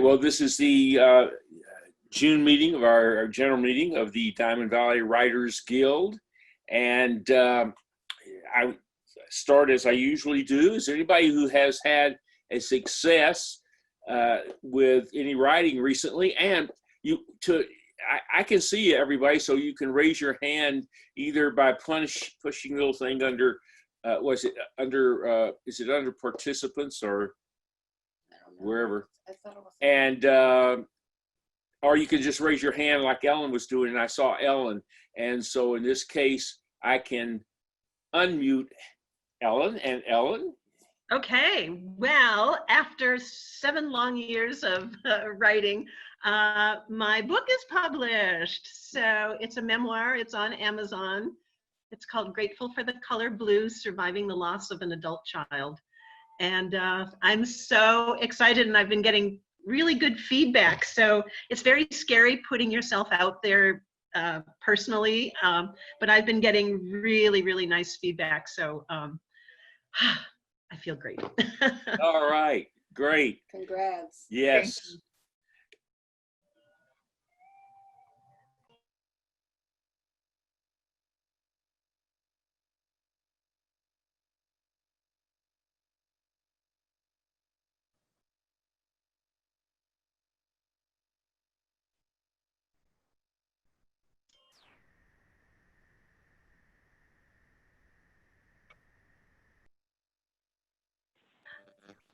well, this is the June meeting of our general meeting of the Diamond Valley Writers Guild. And I start as I usually do. Is there anybody who has had a success with any writing recently? And I can see everybody, so you can raise your hand either by pushing the little thing under, is it under participants or wherever? I thought it was. And or you can just raise your hand like Ellen was doing, and I saw Ellen. And so in this case, I can unmute Ellen. And Ellen? Okay, well, after 7 long years of writing, my book is published. So it's a memoir, it's on Amazon. It's called Grateful for the Color Blue, Surviving the Loss of an Adult Child. And I'm so excited, and I've been getting really good feedback. So it's very scary putting yourself out there personally, but I've been getting really, really nice feedback. So I feel great. All right, great. Congrats. Yes.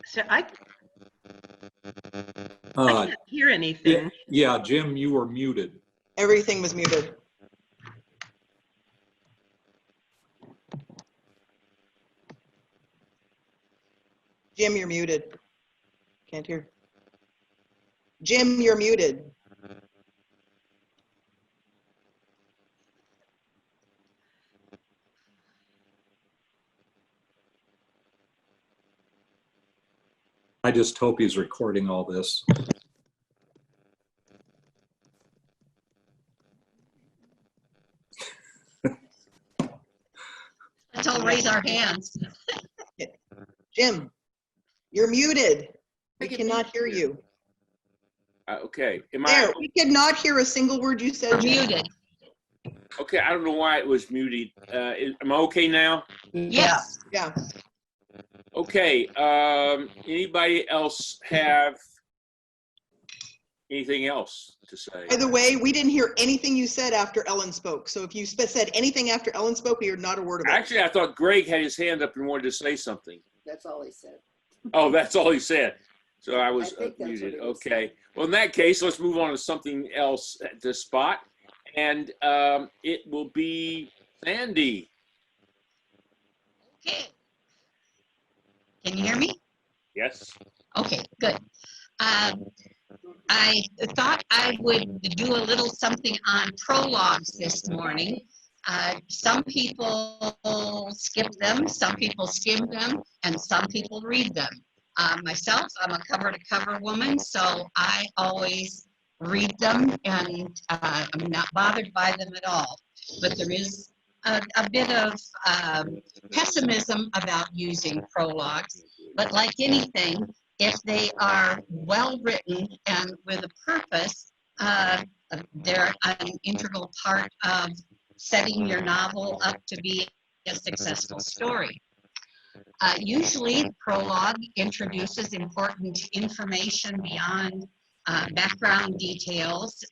So I can't hear anything. Yeah, Jim, you were muted. Everything was muted. Jim, you're muted. Can't hear. Jim, you're muted. I just hope he's recording all this. Let's all raise our hands. Jim, you're muted. We cannot hear you. Okay. There, we cannot hear a single word you said. You're muted. Okay, I don't know why it was muted. Am I okay now? Yes. Yeah. Okay. Anybody else have anything else to say? By the way, we didn't hear anything you said after Ellen spoke. So if you said anything after Ellen spoke, we heard not a word of it. Actually, I thought Greg had his hand up and wanted to say something. That's all he said. Oh, that's all he said. So I was I think that's muted. what he was Okay. saying. Well, in that case, let's move on to something else at this spot. And it will be Sandy. Okay. Can you hear me? Yes. Okay, good. I thought I would do a little something on prologues this morning. Some people skip them, some people skim them, and some people read them. Myself, I'm a cover-to-cover woman, so I always read them, and I'm not bothered by them at all. But there is a bit of pessimism about using prologues. But like anything, if they are well written and with a purpose, they're an integral part of setting your novel up to be a successful story. Usually, prologue introduces important information beyond background details,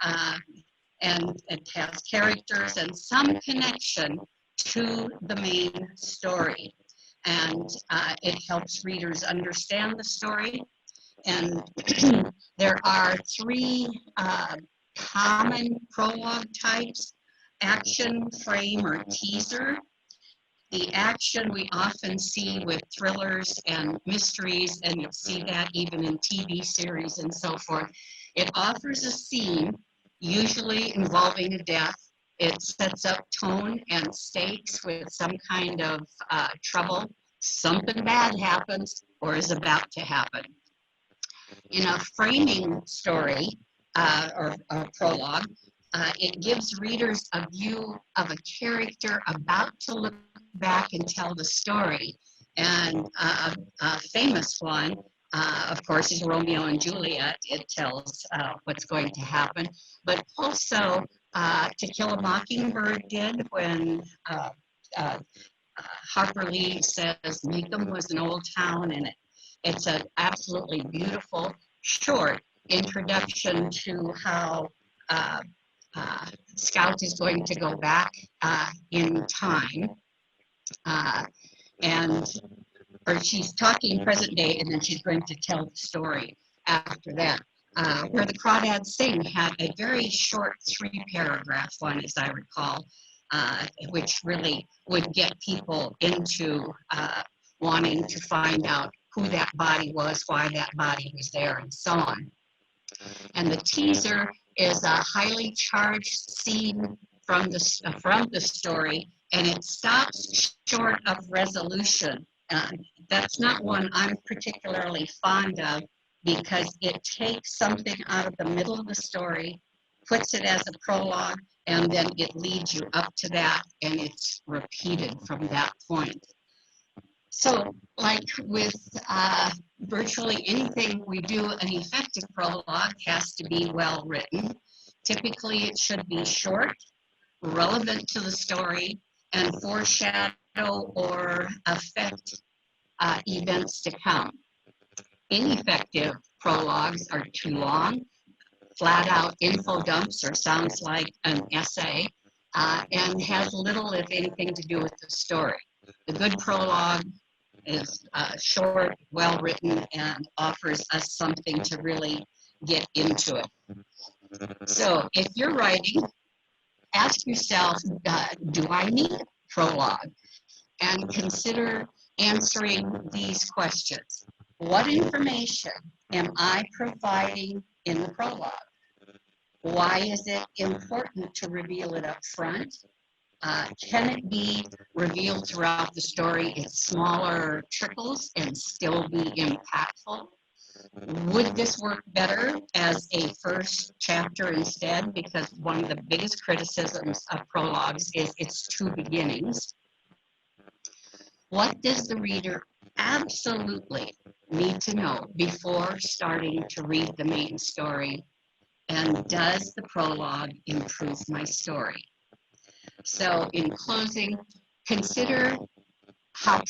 and it has characters and some connection to the main story. And it helps readers understand the story. And there are 3 common prologue types: action, frame, or teaser. The action we often see with thrillers and mysteries, and you'll see that even in TV series and so forth. It offers a scene, usually involving a death. It sets up tone and stakes with some kind of trouble. Something bad happens or is about to happen. In a framing story or prologue, it gives readers a view of a character about to look back and tell the story. And a famous one Of course, is Romeo and Juliet. It tells what's going to happen. But also, To Kill a Mockingbird did when Harper Lee says Macomb was an old town, and it's an absolutely beautiful, short introduction to how Scout is going to go back in time. Or she's talking present day, and then she's going to tell the story after that. Where the Crawdads Sing had a very short 3-paragraph one, as I recall, which really would get people into wanting to find out who that body was, why that body was there, and so on. And the teaser is a highly charged scene from the story, and it stops short of resolution. That's not one I'm particularly fond of, because it takes something out of the middle of the story, puts it as a prologue, and then it leads you up to that, and it's repeated from that point. So, like with virtually anything we do, an effective prologue has to be well written. Typically, it should be short, relevant to the story, and foreshadow or affect events to come. Ineffective prologues are too long, flat out info dumps, or sounds like an essay, and has little, if anything, to do with the story. The good prologue is short, well written, and offers us something to really get into it. So if you're writing, ask yourself, do I need a prologue? And consider answering these questions. What information am I providing in the prologue? Why is it important to reveal it up front? Can it be revealed throughout the story in smaller trickles and still be impactful? Would this work better as a first chapter instead? Because one of the biggest criticisms of prologues is its 2 beginnings. What does the reader absolutely need to know before starting to read the main story? And does the prologue improve my story? So in closing, consider how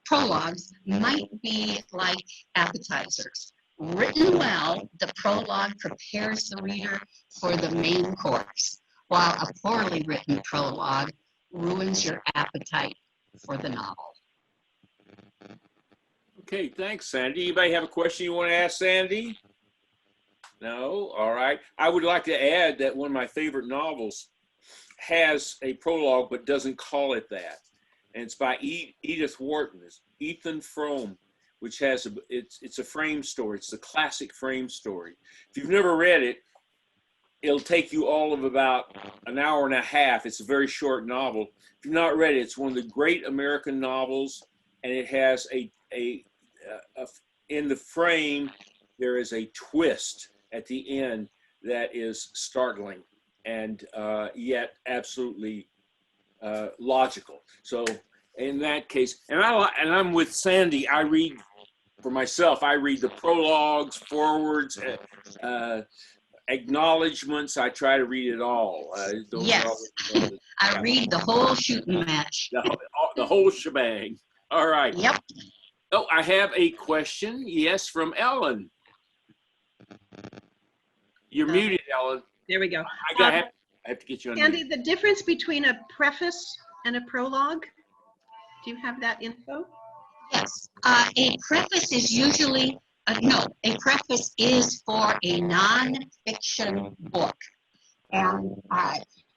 prologues might be like appetizers. Written well, the prologue prepares the reader for the main course, while a poorly written prologue ruins your appetite for the novel. Okay, thanks, Sandy. Anybody have a question you want to ask Sandy? No? All right. I would like to add that one of my favorite novels has a prologue but doesn't call it that. And it's by Edith Wharton, Ethan Frome, which has it's a frame story. It's a classic frame story. If you've never read it, it'll take you all of about an hour and a half. It's a very short novel. If you've not read it, it's one of the great American novels, and it has in the frame, there is a twist at the end that is startling and yet absolutely logical. So in that case, and I'm with Sandy. I read for myself. I read the prologues, forwards, acknowledgments. I try to read it all. Yes, I read the whole shooting match. The whole shebang. All right. Yep. Oh, I have a question. Yes, from Ellen. You're muted, Ellen. There we go. I have to get you on. Andy, the difference between a preface and a prologue, do you have that info? Yes. A preface is usually, a preface is for a nonfiction book. And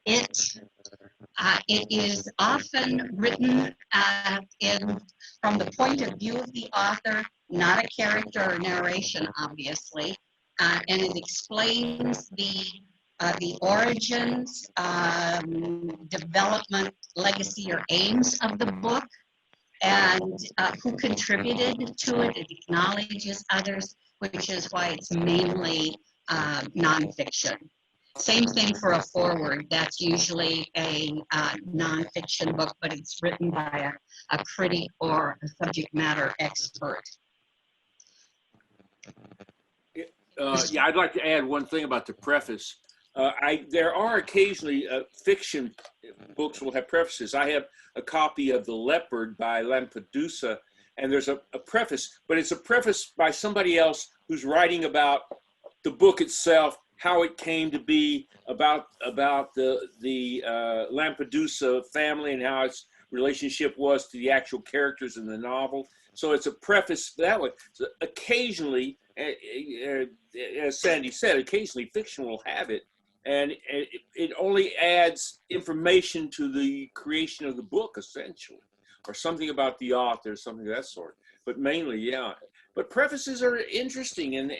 it is often written from the point of view of the author, not a character or narration, obviously, and it explains the origins, development, legacy, or aims of the book, and who contributed to it. It acknowledges others, which is why it's mainly nonfiction. Same thing for a foreword. That's usually a nonfiction book, but it's written by a critic or a subject matter expert. Yeah, I'd like to add one thing about the preface. There are occasionally fiction books will have prefaces. I have a copy of The Leopard by Lampedusa, and there's a preface, but it's a preface by somebody else who's writing about the book itself, how it came to be, about the Lampedusa family and how its relationship was to the actual characters in the novel. So it's a preface that way. So occasionally, as Sandy said, occasionally fiction will have it, and it only adds information to the creation of the book, essentially, or something about the author, something of that sort. But mainly, yeah. But prefaces are interesting, and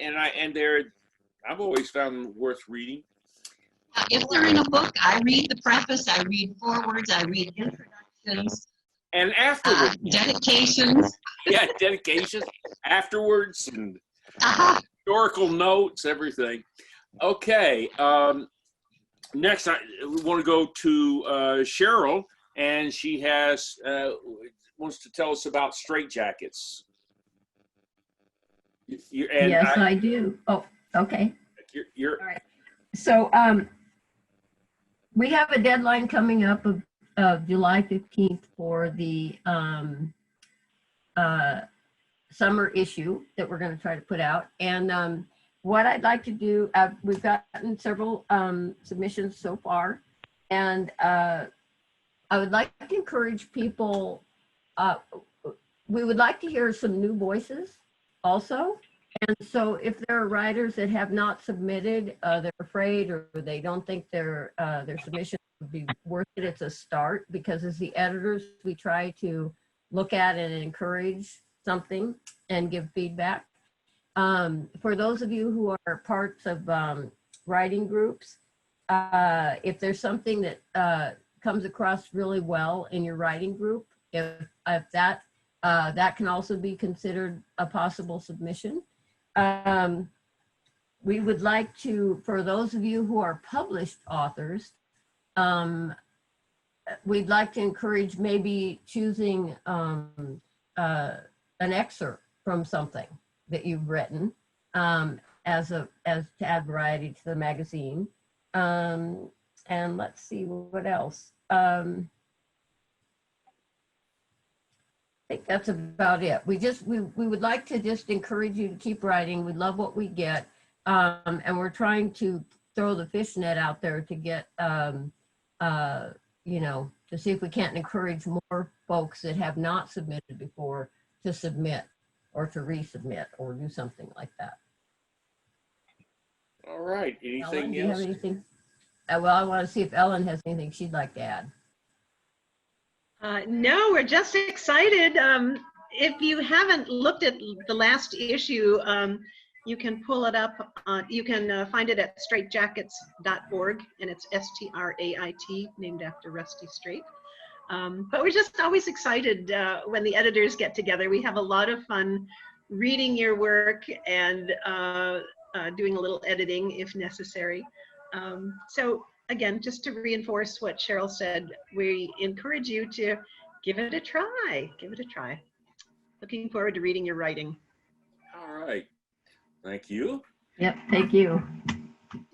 I've always found them worth reading. If they're in a book, I read the preface, I read forewords, I read introductions, And afterwards, dedications. yeah, dedications, afterwards, and historical notes, everything. Okay, next we want to go to Cheryl, and she has wants to tell us about straitjackets. Yes, I do. Oh, okay. You're All right. So we have a deadline coming up of July 15th for the summer issue that we're going to try to put out. And what I'd like to do, we've gotten several submissions so far, and I would like to encourage people, we would like to hear some new voices also. And so if there are writers that have not submitted, they're afraid or they don't think their submission would be worth it, it's a start, because as the editors, we try to look at and encourage something and give feedback. For those of you who are parts of writing groups, if there's something that comes across really well in your writing group, if that can also be considered a possible submission. We would like to, for those of you who are published authors, we'd like to encourage maybe choosing an excerpt from something that you've written as to add variety to the magazine. And let's see what else. I think that's about it. We would like to just encourage you to keep writing. We love what we get. And we're trying to throw the fishnet out there to get, you know, to see if we can't encourage more folks that have not submitted before to submit or to resubmit or do something like that. all right. Ellen, Anything do you have else? anything? Well, I want to see if Ellen has anything she'd like to add. No, we're just excited. If you haven't looked at the last issue, you can pull it up. You can find it at straitjackets.org, and it's S-T-R-A-I-T, named after Rusty Straight. But we're just always excited when the editors get together. We have a lot of fun reading your work and doing a little editing if necessary. So again, just to reinforce what Cheryl said, we encourage you to give it a try. Give it a try. Looking forward to reading your writing. All right. Thank you. Yep, thank you.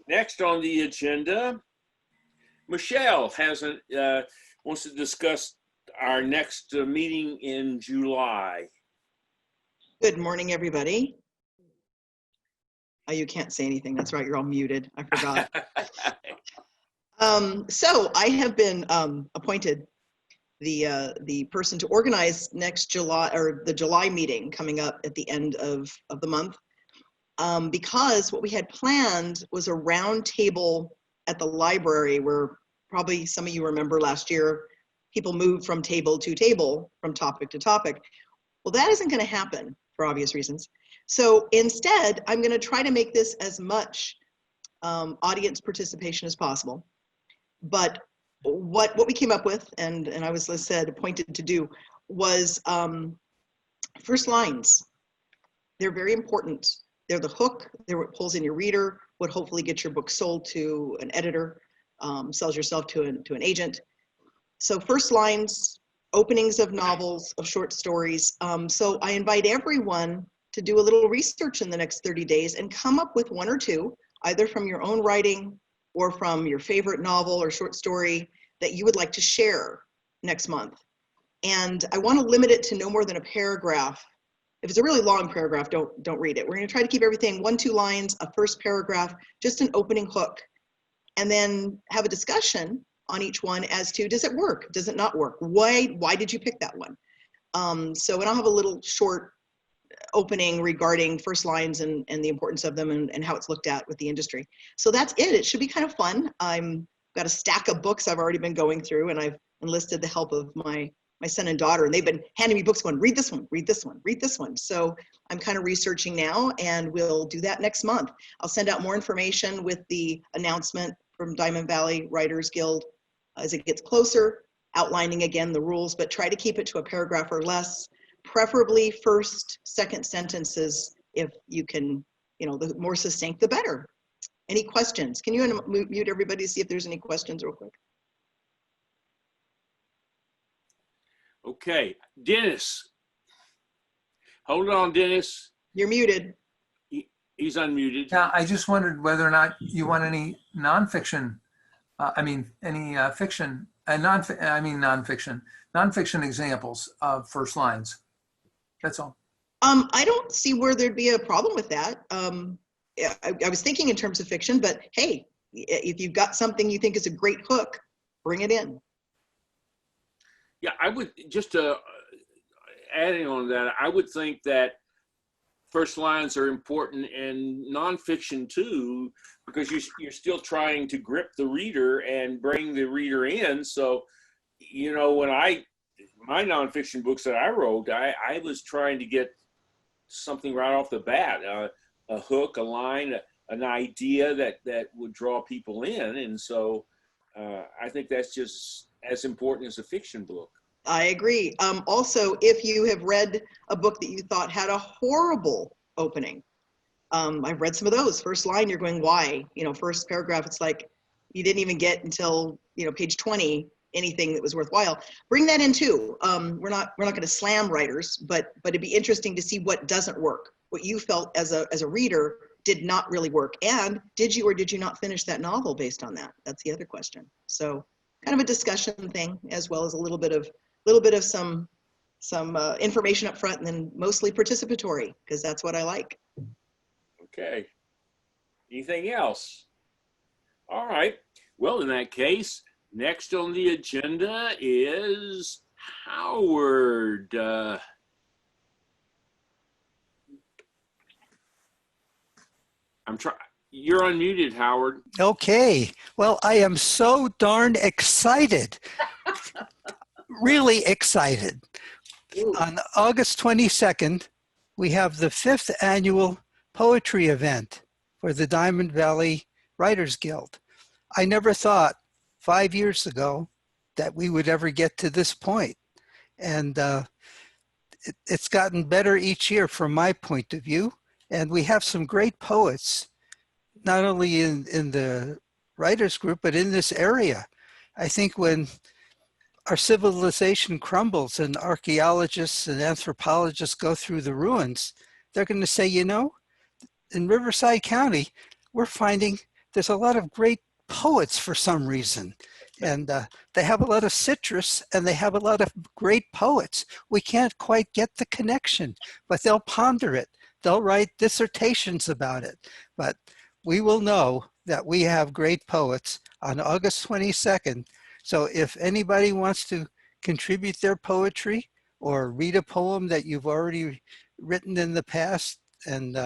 Next on the agenda, Michelle wants to discuss our next meeting in July. Good morning, everybody. Oh, you can't say anything. That's right. You're all muted. I forgot. So I have been appointed the person to organize next July, or the July meeting coming up at the end of the month, because what we had planned was a round table at the library, where probably some of you remember last year, people moved from table to table, from topic to topic. Well, that isn't going to happen for obvious reasons. So instead, I'm going to try to make this as much audience participation as possible. But what we came up with, and I was, as I said, appointed to do, was first lines. They're very important. They're the hook. They're what pulls in your reader, what hopefully gets your book sold to an editor, sells yourself to an agent. So first lines, openings of novels, of short stories. So I invite everyone to do a little research in the next 30 days and come up with one or two, either from your own writing or from your favorite novel or short story that you would like to share next month. And I want to limit it to no more than a paragraph. If it's a really long paragraph, don't read it. We're going to try to keep everything 1-2 lines, a first paragraph, just an opening hook, and then have a discussion on each one as to, does it work? Does it not work? Why did you pick that one? So, and I'll have a little short opening regarding first lines and the importance of them and how it's looked at with the industry. So that's it. It should be kind of fun. I'm got a stack of books I've already been going through, and I've enlisted the help of my son and daughter, and they've been handing me books going, read this one, read this one, read this one. So I'm kind of researching now, and we'll do that next month. I'll send out more information with the announcement from Diamond Valley Writers Guild as it gets closer, outlining again the rules, but try to keep it to a paragraph or less, preferably first, second sentences if you can, the more succinct, the better. Any questions? Can you mute everybody to see if there's any questions real quick? Okay, Dennis. Hold on, Dennis. You're muted. He's unmuted. Yeah, I just wondered whether or not you want any nonfiction, fiction, nonfiction examples of first lines. That's all. I don't see where there'd be a problem with that. Yeah, I was thinking in terms of fiction, but hey, if you've got something you think is a great hook, bring it in. Yeah, I would just adding on that, I would think that first lines are important in nonfiction too, because you're still trying to grip the reader and bring the reader in. So, when my nonfiction books that I wrote, I was trying to get something right off the bat, a hook, a line, an idea that would draw people in. And so I think that's just as important as a fiction book. I agree. Also, if you have read a book that you thought had a horrible opening, I've read some of those. First line, you're going, why? First paragraph, it's like you didn't even get until page 20 anything that was worthwhile. Bring that in too. We're not going to slam writers, but it'd be interesting to see what doesn't work, what you felt as a reader did not really work, and did you or did you not finish that novel based on that? That's the other question. So kind of a discussion thing, as well as a little bit of some information up front, and then mostly participatory, because that's what I like. Okay. Anything else? All right. Well, in that case, next on the agenda is Howard. You're unmuted, Howard. Okay. Well, I am so darn excited. Really excited. Ooh. On August 22nd, we have the 5th annual poetry event for the Diamond Valley Writers Guild. I never thought 5 years ago that we would ever get to this point. And it's gotten better each year from my point of view. And we have some great poets, not only in the writers group, but in this area. I think when our civilization crumbles and archaeologists and anthropologists go through the ruins, they're going to say, in Riverside County, we're finding there's a lot of great poets for some reason. And they have a lot of citrus and they have a lot of great poets. We can't quite get the connection, but they'll ponder it. They'll write dissertations about it. But we will know that we have great poets on August 22nd. So if anybody wants to contribute their poetry or read a poem that you've already written in the past and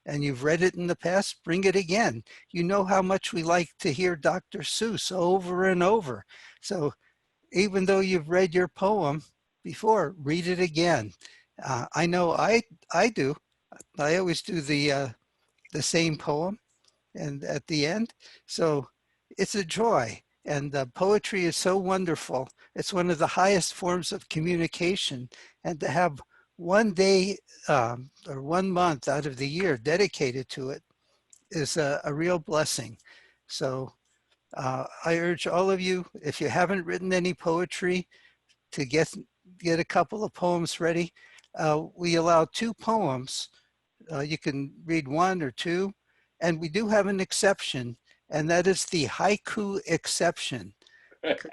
you've read it in the past, bring it again. You know how much we like to hear Dr. Seuss over and over. So even though you've read your poem before, read it again. I know I do. I always do the same poem and at the end. So it's a joy. And poetry is so wonderful. It's one of the highest forms of communication. And to have one day or 1 month out of the year dedicated to it is a real blessing. So I urge all of you, if you haven't written any poetry, to get a couple of poems ready. We allow 2 poems You can read one or two. And we do have an exception, and that is the haiku exception.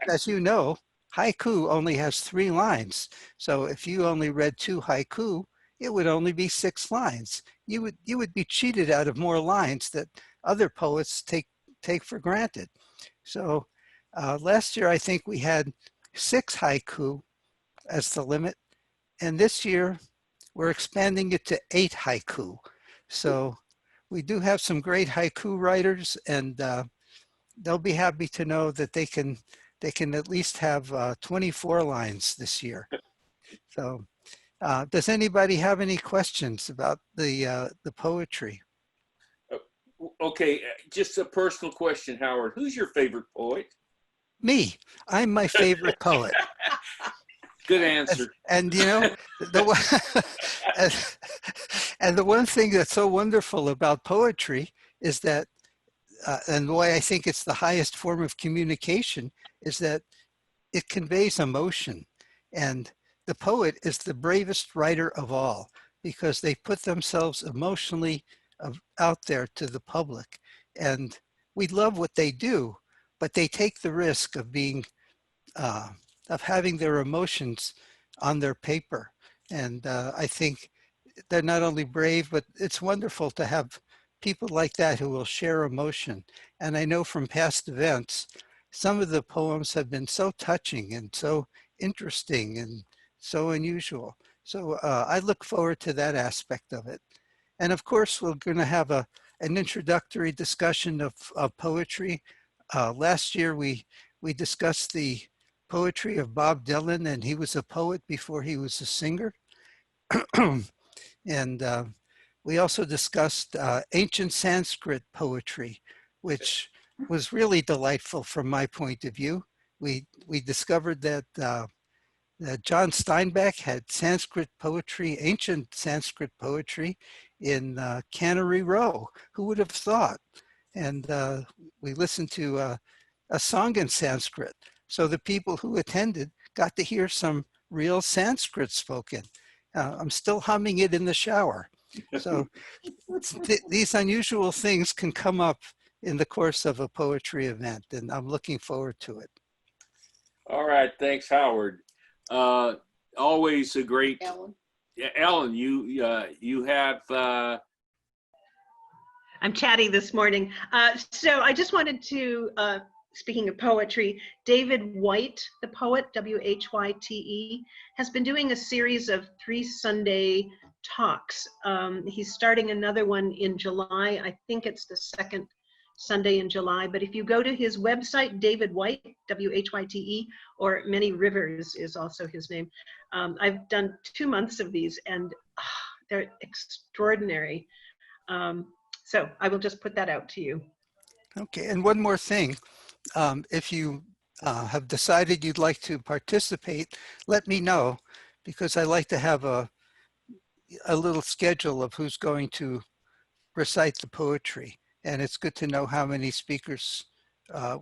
As you know, haiku only has 3 lines. So if you only read 2 haiku, it would only be 6 lines. You would be cheated out of more lines that other poets take for granted. So last year, I think we had 6 haiku as the limit. And this year, we're expanding it to 8 haiku. So we do have some great haiku writers, and they'll be happy to know that they can at least have 24 lines this year. So does anybody have any questions about the poetry? Okay, just a personal question, Howard. Who's your favorite poet? Me. I'm my favorite poet. Good answer. And you know, and the one thing that's so wonderful about poetry is that, and why I think it's the highest form of communication, is that it conveys emotion. And the poet is the bravest writer of all, because they put themselves emotionally out there to the public. And we love what they do, but they take the risk of being, of having their emotions on their paper. And I think they're not only brave, but it's wonderful to have people like that who will share emotion. And I know from past events, some of the poems have been so touching and so interesting and so unusual. So I look forward to that aspect of it. And of course, we're going to have an introductory discussion of poetry. Last year, we discussed the poetry of Bob Dylan, and he was a poet before he was a singer. And we also discussed ancient Sanskrit poetry, which was really delightful from my point of view. We discovered that John Steinbeck had Sanskrit poetry, ancient Sanskrit poetry in Cannery Row. Who would have thought? And we listened to a song in Sanskrit. So the people who attended got to hear some real Sanskrit spoken. I'm still humming it in the shower. So these unusual things can come up in the course of a poetry event, and I'm looking forward to it. All right, thanks, Howard. Always a great. Ellen? Yeah, Ellen, you have. I'm chatty this morning. So I just wanted to, speaking of poetry, David White, the poet, W-H-Y-T-E, has been doing a series of 3 Sunday talks. He's starting another one in July. I think it's the 2nd Sunday in July. But if you go to his website, David White, W-H-Y-T-E, or Many Rivers is also his name. I've done 2 months of these, and they're extraordinary. So I will just put that out to you. Okay, and one more thing. If you have decided you'd like to participate, let me know, because I like to have a little schedule of who's going to recite the poetry. And it's good to know how many speakers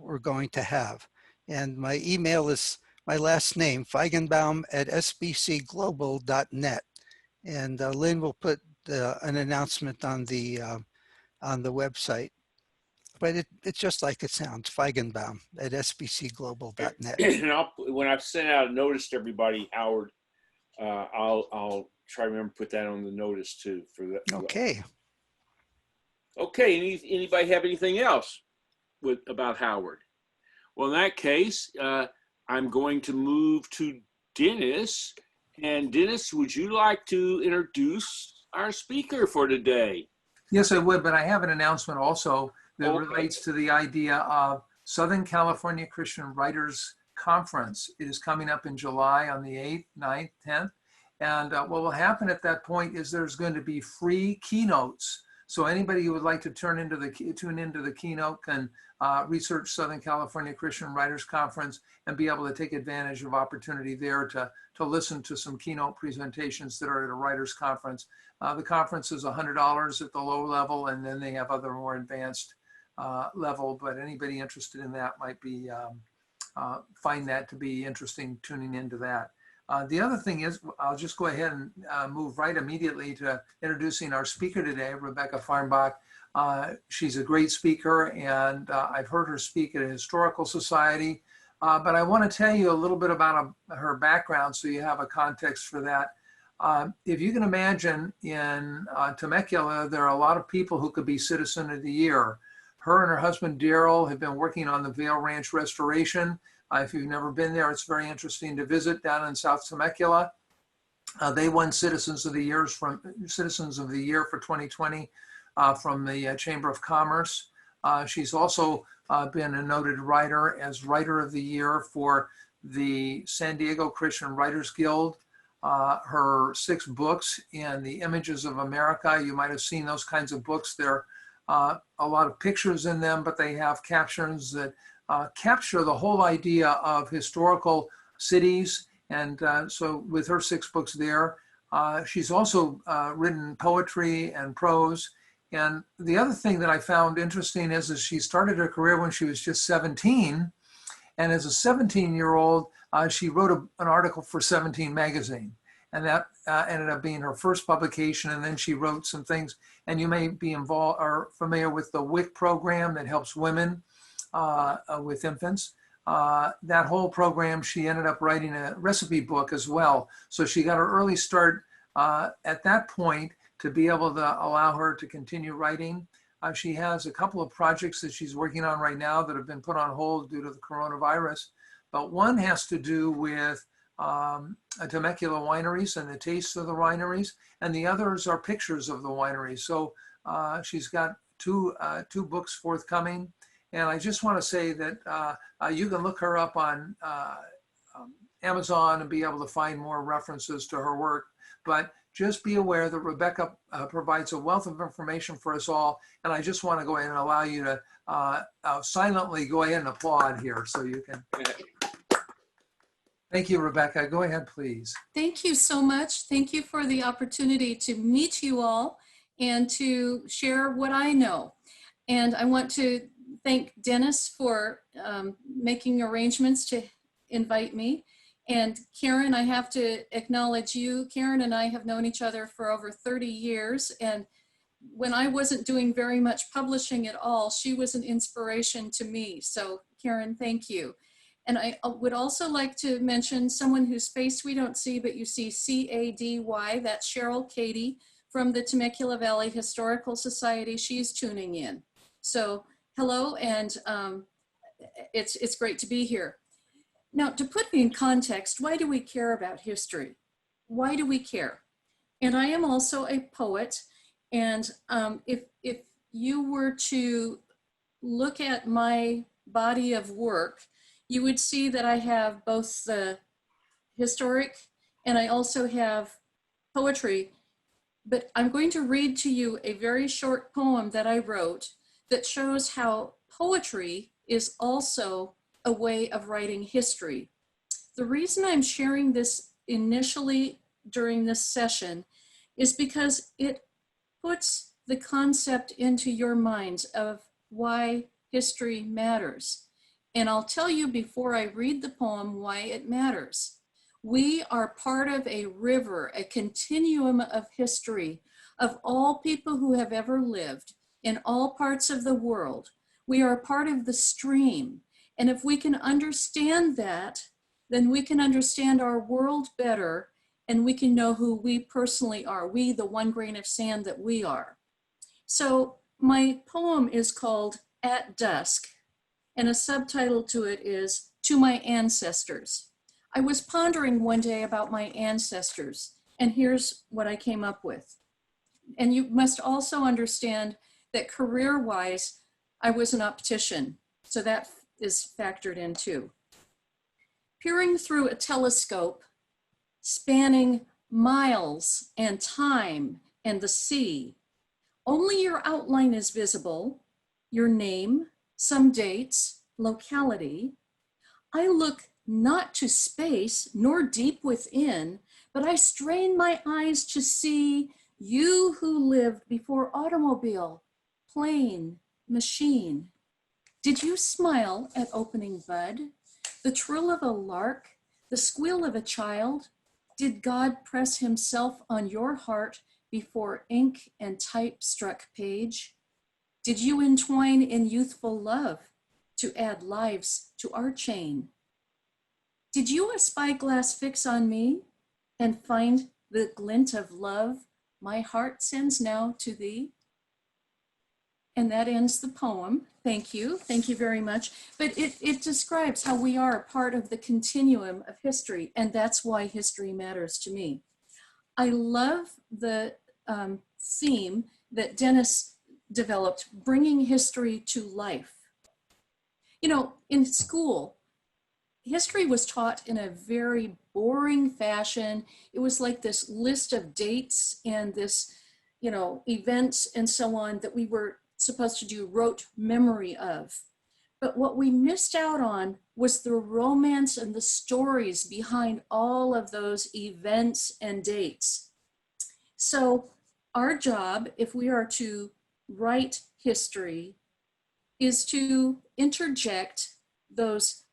we're going to have. And my email is my last name, feigenbaum@sbcglobal.net. And Lynn will put an announcement on the website. But it's just like it sounds, feigenbaum@sbcglobal.net. And when I've sent out a notice to everybody, Howard, I'll try to remember to put that on the notice too for that. Okay. Okay. Anybody have anything else about Howard? Well, in that case, I'm going to move to Dennis. And Dennis, would you like to introduce our speaker for today? Yes, I would, but I have an announcement also that relates to the idea of Southern California Christian Writers Conference. It is coming up in July on the 8th, 9th, 10th. And what will happen at that point is there's going to be free keynotes. So anybody who would like to tune into the keynote can research Southern California Christian Writers Conference and be able to take advantage of opportunity there to listen to some keynote presentations that are at a writers conference. The conference is $100 at the low level, and then they have other more advanced level, but anybody interested in that might be find that to be interesting, tuning into that. The other thing is, I'll just go ahead and move right immediately to introducing our speaker today, Rebecca Farnbach. She's a great speaker, and I've heard her speak at a historical society. But I want to tell you a little bit about her background so you have a context for that. If you can imagine, in Temecula, there are a lot of people who could be Citizen of the Year. Her and her husband, Daryl, have been working on the Vail Ranch restoration. If you've never been there, it's very interesting to visit down in South Temecula. They won Citizens of the Year for 2020 from the Chamber of Commerce. She's also been a noted writer as Writer of the Year for the San Diego Christian Writers Guild. Her 6 books in the Images of America, you might have seen those kinds of books. There are a lot of pictures in them, but they have captions that capture the whole idea of historical cities. And so with her 6 books there, she's also written poetry and prose. And the other thing that I found interesting is she started her career when she was just 17. And as a 17-year-old, she wrote an article for 17 magazine. And that ended up being her first publication. And then she wrote some things. And you may be involved or familiar with the WIC program that helps women with infants. That whole program, she ended up writing a recipe book as well. So she got her early start at that point to be able to allow her to continue writing. She has a couple of projects that she's working on right now that have been put on hold due to the coronavirus. But one has to do with Temecula wineries and the tastes of the wineries, and the others are pictures of the wineries. So she's got two books forthcoming. And I just want to say that you can look her up on Amazon and be able to find more references to her work. But just be aware that Rebecca provides a wealth of information for us all. And I just want to go ahead and allow you to silently go ahead and applaud here so you can. Thank you, Rebecca. Go ahead, please. Thank you so much. Thank you for the opportunity to meet you all and to share what I know. And I want to thank Dennis for making arrangements to invite me. And Karen, I have to acknowledge you. Karen and I have known each other for over 30 years. And when I wasn't doing very much publishing at all, she was an inspiration to me. So Karen, thank you. And I would also like to mention someone whose face we don't see, but you see C-A-D-Y, that's Cheryl Cady from the Temecula Valley Historical Society. She's tuning in. So hello, and it's great to be here. Now, to put me in context, why do we care about history? Why do we care? And I am also a poet, and if you were to look at my body of work, you would see that I have both the historic and I also have poetry. But I'm going to read to you a very short poem that I wrote that shows how poetry is also a way of writing history. The reason I'm sharing this initially during this session is because it puts the concept into your minds of why history matters. And I'll tell you before I read the poem why it matters. We are part of a river, a continuum of history of all people who have ever lived in all parts of the world. We are part of the stream. And if we can understand that, then we can understand our world better and we can know who we personally are, we, the one grain of sand that we are. So my poem is called At Dusk, and a subtitle to it is To My Ancestors. I was pondering one day about my ancestors, and here's what I came up with. And you must also understand that career-wise, I was an optician, so that is factored in too. Peering through a telescope, spanning miles and time and the sea, only your outline is visible, your name, some dates, locality. I look not to space nor deep within, but I strain my eyes to see you who lived before automobile, plane, machine. Did you smile at opening bud, the trill of a lark, the squeal of a child, Did God press himself on your heart before ink and type struck page? Did you entwine in youthful love to add lives to our chain? Did you a spyglass fix on me and find the glint of love my heart sends now to thee? And that ends the poem. Thank you. Thank you very much. But it describes how we are a part of the continuum of history, and that's why history matters to me. I love the theme that Dennis developed, bringing history to life. You know, in school, history was taught in a very boring fashion. It was like this list of dates and this, you know, events and so on that we were supposed to do rote memory of. But what we missed out on was the romance and the stories behind all of those events and dates. So our job, if we are to write history, is to interject those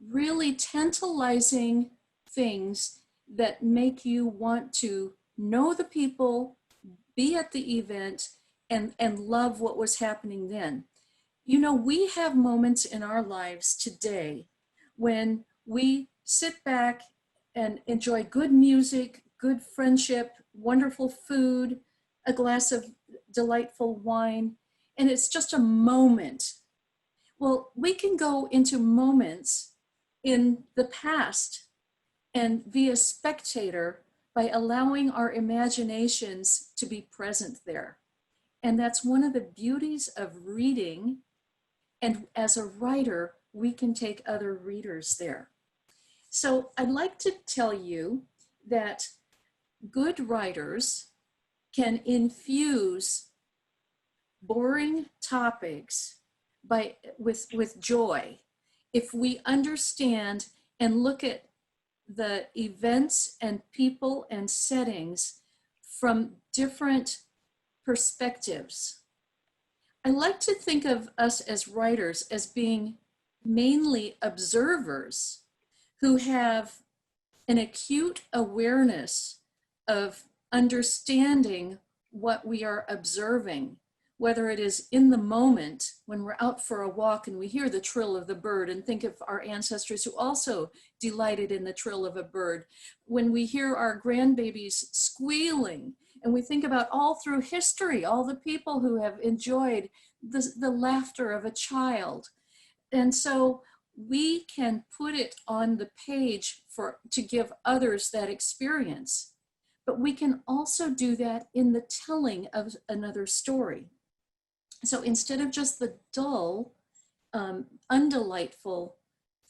really tantalizing things that make you want to know the people, be at the event, and love what was happening then. You know, we have moments in our lives today when we sit back and enjoy good music, good friendship, wonderful food, a glass of delightful wine, and it's just a moment. Well, we can go into moments in the past and be a spectator by allowing our imaginations to be present there. And that's one of the beauties of reading. And as a writer, we can take other readers there. So I'd like to tell you that good writers can infuse boring topics with joy if we understand and look at the events and people and settings from different perspectives. I like to think of us as writers as being mainly observers who have an acute awareness of understanding what we are observing, whether it is in the moment when we're out for a walk and we hear the trill of the bird and think of our ancestors who also delighted in the trill of a bird, when we hear our grandbabies squealing, and we think about all through history, all the people who have enjoyed the laughter of a child. And so we can put it on the page to give others that experience, but we can also do that in the telling of another story. So instead of just the dull, undelightful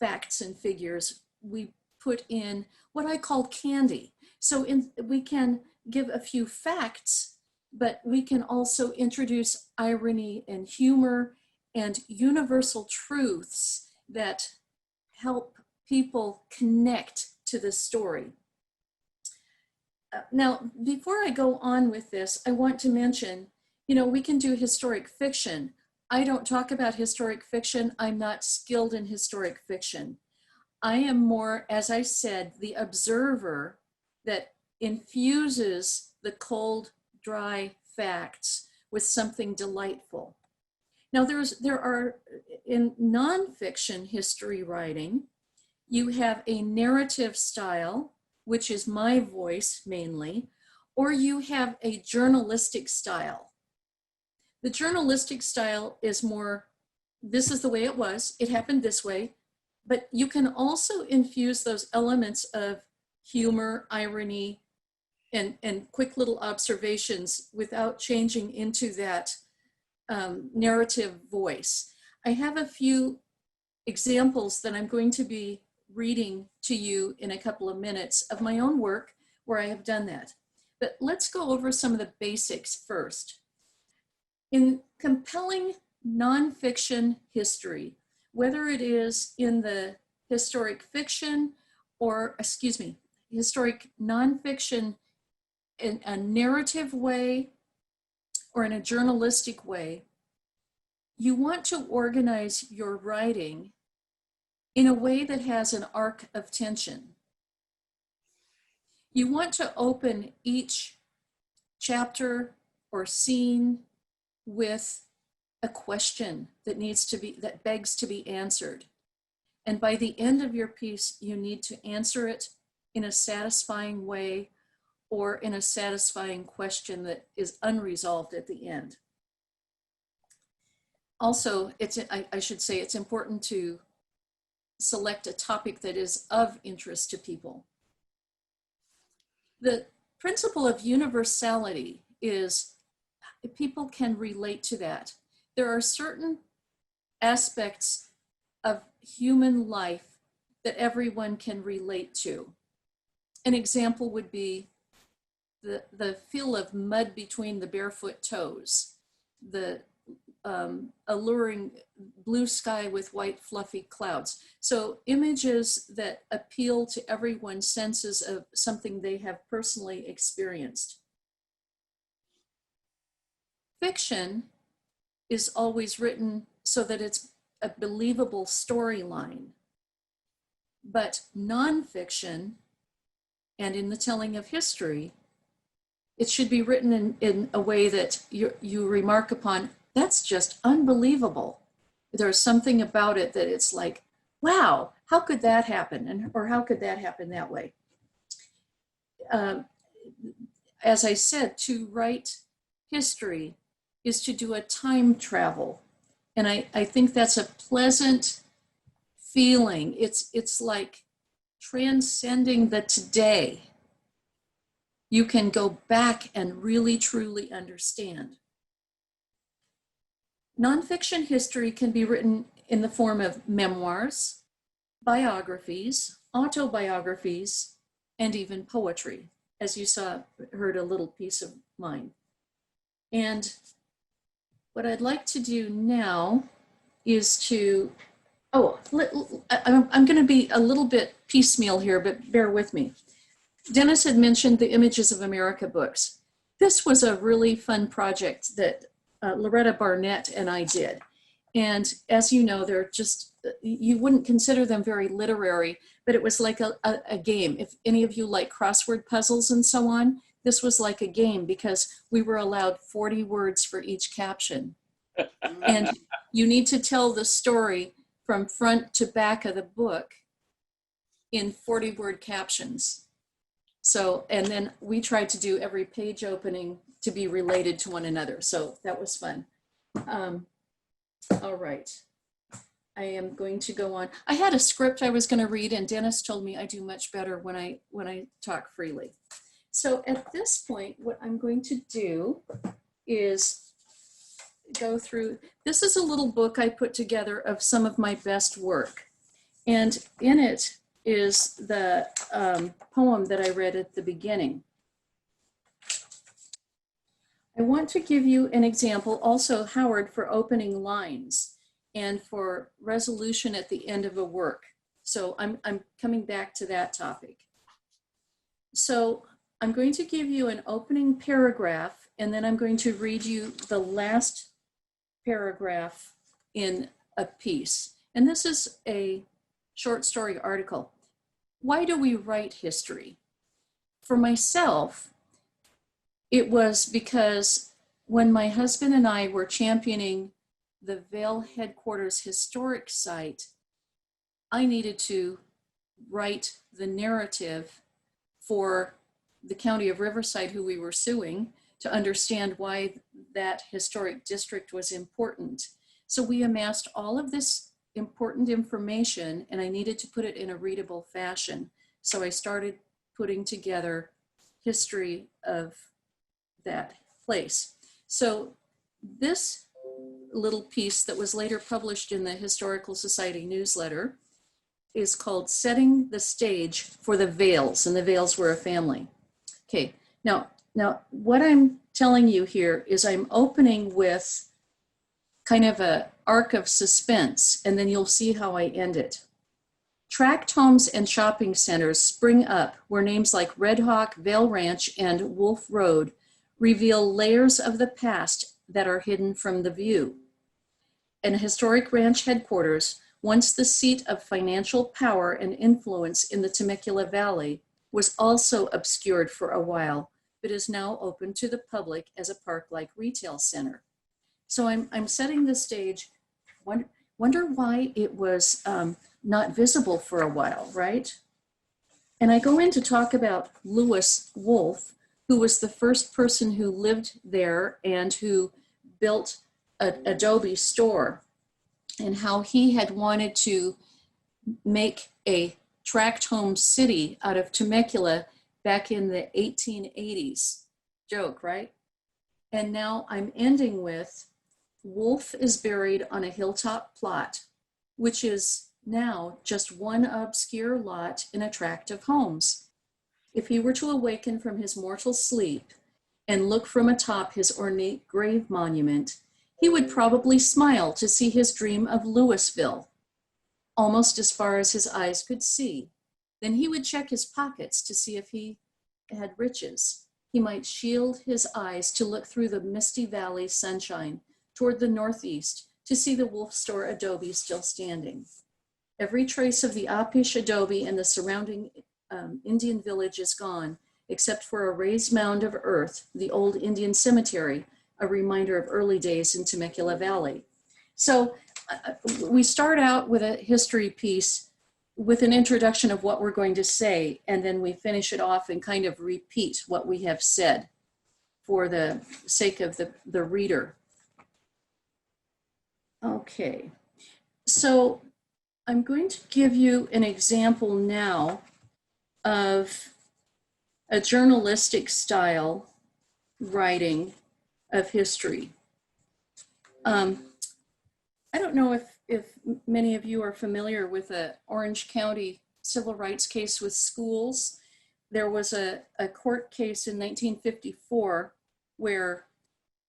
facts and figures, we put in what I call candy. So we can give a few facts, but we can also introduce irony and humor and universal truths that help people connect to the story. Now, before I go on with this, I want to mention, you know, we can do historic fiction. I don't talk about historic fiction. I'm not skilled in historic fiction. I am more, as I said, the observer that infuses the cold, dry facts with something delightful. Now, there are, in nonfiction history writing, you have a narrative style, which is my voice mainly, or you have a journalistic style. The journalistic style is more, this is the way it was, it happened this way, but you can also infuse those elements of humor, irony, and quick little observations without changing into that narrative voice. I have a few examples that I'm going to be reading to you in a couple of minutes of my own work where I have done that. But let's go over some of the basics first. In compelling nonfiction history, whether it is in the historic fiction or, historic nonfiction in a narrative way or in a journalistic way, you want to organize your writing in a way that has an arc of tension. You want to open each chapter or scene with a question that begs to be answered. And by the end of your piece, you need to answer it in a satisfying way or in a satisfying question that is unresolved at the end. Also, I should say it's important to select a topic that is of interest to people. The principle of universality is people can relate to that. There are certain aspects of human life that everyone can relate to. An example would be the feel of mud between the barefoot toes, the alluring blue sky with white fluffy clouds. So images that appeal to everyone's senses of something they have personally experienced. Fiction is always written so that it's a believable storyline. But nonfiction, and in the telling of history, it should be written in a way that you remark upon, that's just unbelievable. There's something about it that it's like, wow, how could that happen? Or how could that happen that way? As I said, to write history is to do a time travel. And I think that's a pleasant feeling. It's like transcending the today. You can go back and really, truly understand. Nonfiction history can be written in the form of memoirs, biographies, autobiographies, and even poetry, as you heard a little piece of mine. And what I'd like to do now is to, I'm going to be a little bit piecemeal here, but bear with me. Dennis had mentioned the Images of America books. This was a really fun project that Loretta Barnett and I did. And as you know, they're just, you wouldn't consider them very literary, but it was like a game. If any of you like crossword puzzles and so on, this was like a game because we were allowed 40 words for each caption. And you need to tell the story from front to back of the book in 40-word captions. So, and then we tried to do every page opening to be related to one another. So that was fun. All right. I am going to go on. I had a script I was going to read, and Dennis told me I do much better when I talk freely. So at this point, what I'm going to do is go through, this is a little book I put together of some of my best work. And in it is the poem that I read at the beginning. I want to give you an example also, Howard, for opening lines and for resolution at the end of a work. So I'm coming back to that topic. So I'm going to give you an opening paragraph, and then I'm going to read you the last paragraph in a piece. And this is a short story article. Why do we write history? For myself, it was because when my husband and I were championing the Vail headquarters historic site, I needed to write the narrative for the county of Riverside, who we were suing, to understand why that historic district was important. So we amassed all of this important information, and I needed to put it in a readable fashion. So I started putting together history of that place. So this little piece that was later published in the Historical Society newsletter is called Setting the Stage for the Vails, and the Vails were a family. Okay, now what I'm telling you here is I'm opening with kind of an arc of suspense, and then you'll see how I end it. Tract homes and shopping centers spring up where names like Red Hawk, Vail Ranch, and Wolf Road reveal layers of the past that are hidden from the view. An historic ranch headquarters, once the seat of financial power and influence in the Temecula Valley, was also obscured for a while, but is now open to the public as a park-like retail center. So I'm setting the stage. Wonder why it was not visible for a while, right? And I go in to talk about Lewis Wolf, who was the first person who lived there and who built an Adobe store, and how he had wanted to make a tract home city out of Temecula back in the 1880s. Joke, right? And now I'm ending with Wolf is buried on a hilltop plot, which is now just one obscure lot in a tract of homes. If he were to awaken from his mortal sleep and look from atop his ornate grave monument, he would probably smile to see his dream of Louisville, almost as far as his eyes could see. Then he would check his pockets to see if he had riches. He might shield his eyes to look through the misty valley sunshine toward the northeast to see the Wolf Store adobe still standing. Every trace of the Apish adobe in the surrounding Indian village is gone, except for a raised mound of earth, the old Indian cemetery, a reminder of early days in Temecula Valley. So we start out with a history piece with an introduction of what we're going to say, and then we finish it off and kind of repeat what we have said for the sake of the reader. Okay, so I'm going to give you an example now of a journalistic style writing of history. I don't know if many of you are familiar with a Orange County civil rights case with schools. There was a court case in 1954 where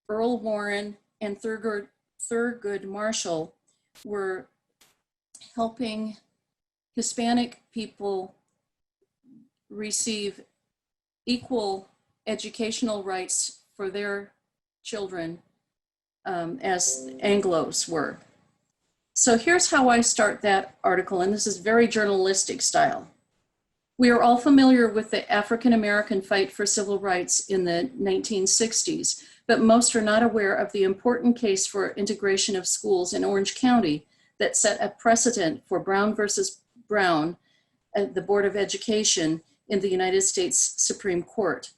Earl Warren and Thurgood Marshall were helping Hispanic people receive equal educational rights for their children as Anglos were. So here's how I start that article, and this is very journalistic style. We are all familiar with the African-American fight for civil rights in the 1960s, but most are not aware of the important case for integration of schools in Orange County that set a precedent for Brown versus Brown at the Board of Education in the United States Supreme Court.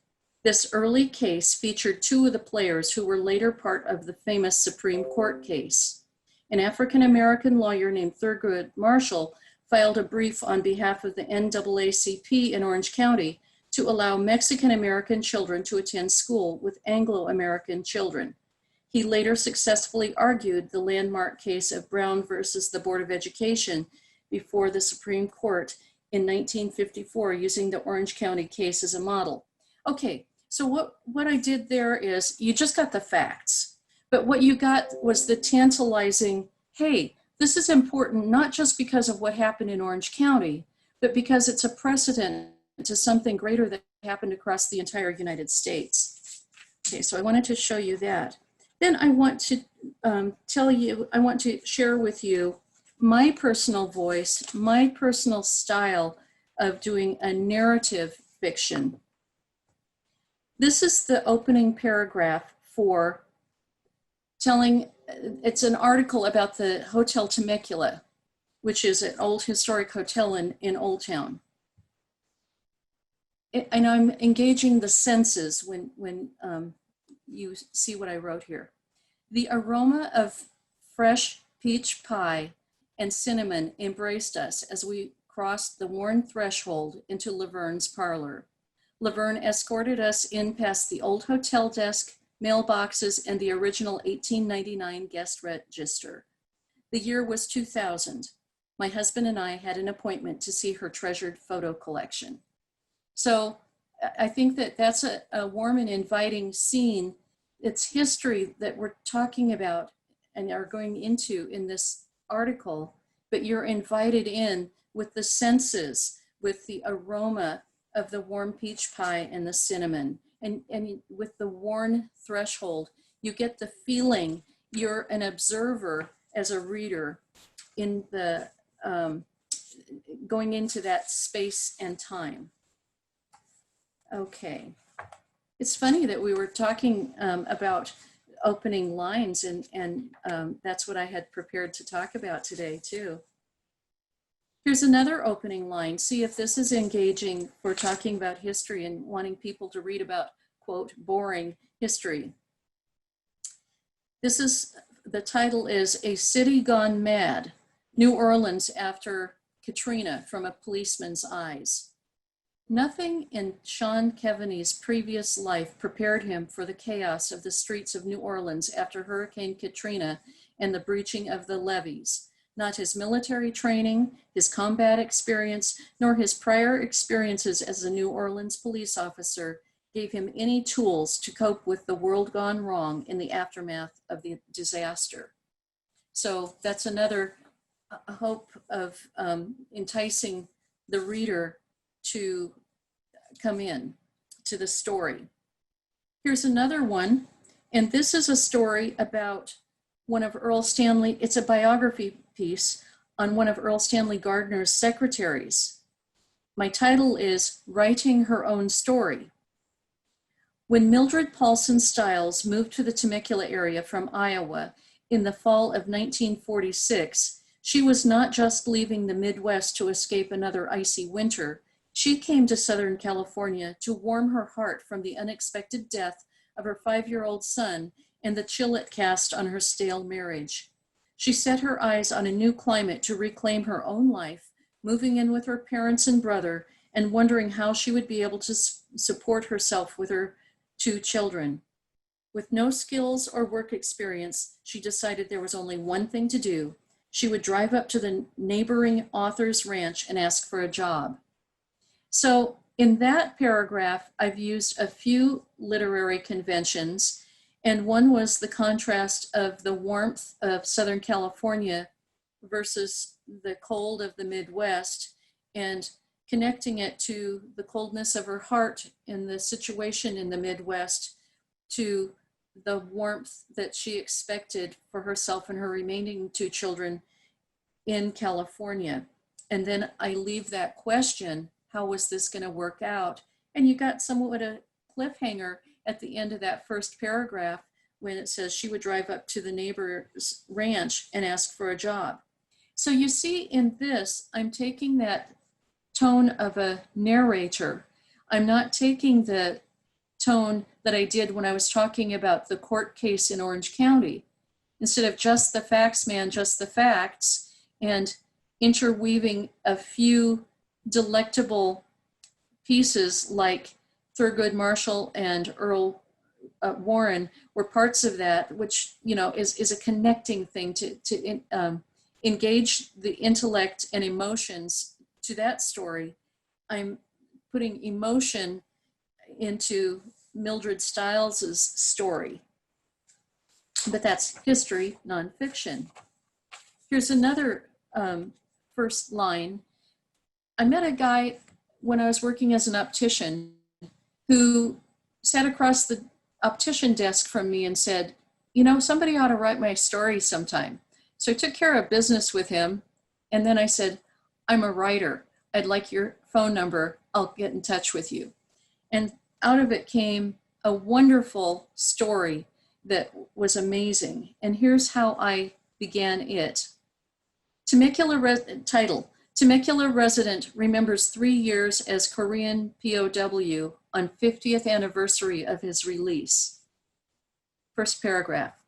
This early case featured two of the players who were later part of the famous Supreme Court case. An African-American lawyer named Thurgood Marshall filed a brief on behalf of the NAACP in Orange County to allow Mexican-American children to attend school with Anglo-American children. He later successfully argued the landmark case of Brown versus the Board of Education before the Supreme Court in 1954 using the Orange County case as a model. Okay, so what I did there is you just got the facts, but what you got was the tantalizing, hey, this is important not just because of what happened in Orange County, but because it's a precedent to something greater that happened across the entire United States. Okay, so I wanted to show you that. Then I want to I want to share with you my personal voice, my personal style of doing a narrative fiction. This is the opening paragraph for telling, it's an article about the Hotel Temecula, which is an old historic hotel in Old Town. And I'm engaging the senses when you see what I wrote here. The aroma of fresh peach pie and cinnamon embraced us as we crossed the worn threshold into Laverne's parlor. Laverne escorted us in past the old hotel desk, mailboxes, and the original 1899 guest register. The year was 2000. My husband and I had an appointment to see her treasured photo collection. So I think that that's a warm and inviting scene. It's history that we're talking about and are going into in this article, but you're invited in with the senses, with the aroma of the warm peach pie and the cinnamon. And with the worn threshold, you get the feeling you're an observer as a reader in the going into that space and time. Okay. It's funny that we were talking about opening lines, and that's what I had prepared to talk about today too. Here's another opening line. See if this is engaging for talking about history and wanting people to read about, quote, boring history. The title is A City Gone Mad, New Orleans After Katrina from a Policeman's Eyes. Nothing in Sean Keaveney's previous life prepared him for the chaos of the streets of New Orleans after Hurricane Katrina and the breaching of the levees. Not his military training, his combat experience, nor his prior experiences as a New Orleans police officer gave him any tools to cope with the world gone wrong in the aftermath of the disaster. So that's another hope of enticing the reader to come in to the story. Here's another one, and this is a story about one of Earl Stanley, it's a biography piece on one of Earl Stanley Gardner's secretaries. My title is Writing Her Own Story. When Mildred Paulson Stiles moved to the Temecula area from Iowa in the fall of 1946, she was not just leaving the Midwest to escape another icy winter. She came to Southern California to warm her heart from the unexpected death of her 5-year-old son and the chill it cast on her stale marriage. She set her eyes on a new climate to reclaim her own life, moving in with her parents and brother, and wondering how she would be able to support herself with her 2 children. With no skills or work experience, she decided there was only one thing to do. She would drive up to the neighboring author's ranch and ask for a job. So in that paragraph, I've used a few literary conventions, and one was the contrast of the warmth of Southern California versus the cold of the Midwest, and connecting it to the coldness of her heart in the situation in the Midwest to the warmth that she expected for herself and her remaining 2 children in California. And then I leave that question, how was this going to work out? And you got somewhat a cliffhanger at the end of that first paragraph when it says she would drive up to the neighbor's ranch and ask for a job. So you see in this, I'm taking that tone of a narrator. I'm not taking the tone that I did when I was talking about the court case in Orange County. Instead of just the facts, man, just the facts, and interweaving a few delectable pieces like Thurgood Marshall and Earl Warren were parts of that, which, you know, is a connecting thing to engage the intellect and emotions to that story. I'm putting emotion into Mildred Stiles's story, but that's history, nonfiction. Here's another first line. I met a guy when I was working as an optician who sat across the optician desk from me and said, you know, somebody ought to write my story sometime. So I took care of business with him. And then I said, I'm a writer. I'd like your phone number. I'll get in touch with you. And out of it came a wonderful story that was amazing. And here's how I began it. Title, Temecula resident remembers 3 years as Korean POW on 50th anniversary of his release. First paragraph.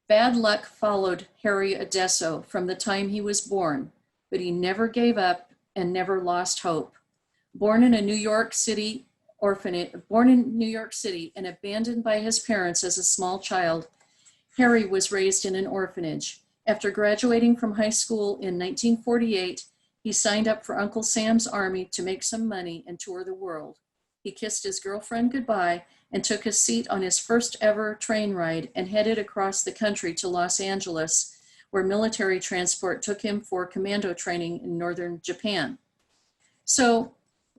Bad luck followed Harry Adesso from the time he was born, but he never gave up and never lost hope. Born in New York City and abandoned by his parents as a small child, Harry was raised in an orphanage. After graduating from high school in 1948, he signed up for Uncle Sam's Army to make some money and tour the world. He kissed his girlfriend goodbye and took a seat on his first ever train ride and headed across the country to Los Angeles, where military transport took him for commando training in northern Japan. So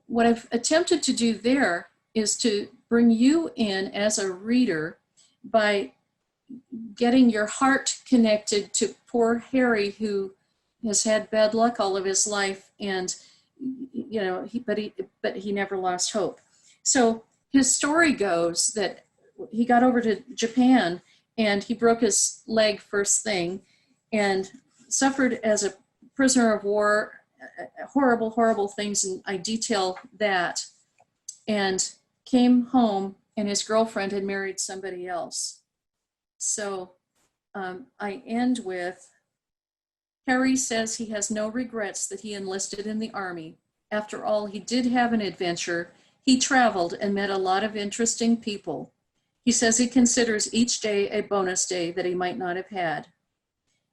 what I've attempted to do there is to bring you in as a reader by getting your heart connected to poor Harry, who has had bad luck all of his life, and you know, but he never lost hope. So his story goes that he got over to Japan and he broke his leg first thing and suffered as a prisoner of war, horrible, horrible things. And I detail that, and came home and his girlfriend had married somebody else. So I end with, Harry says he has no regrets that he enlisted in the Army. After all, he did have an adventure. He traveled and met a lot of interesting people. He says he considers each day a bonus day that he might not have had.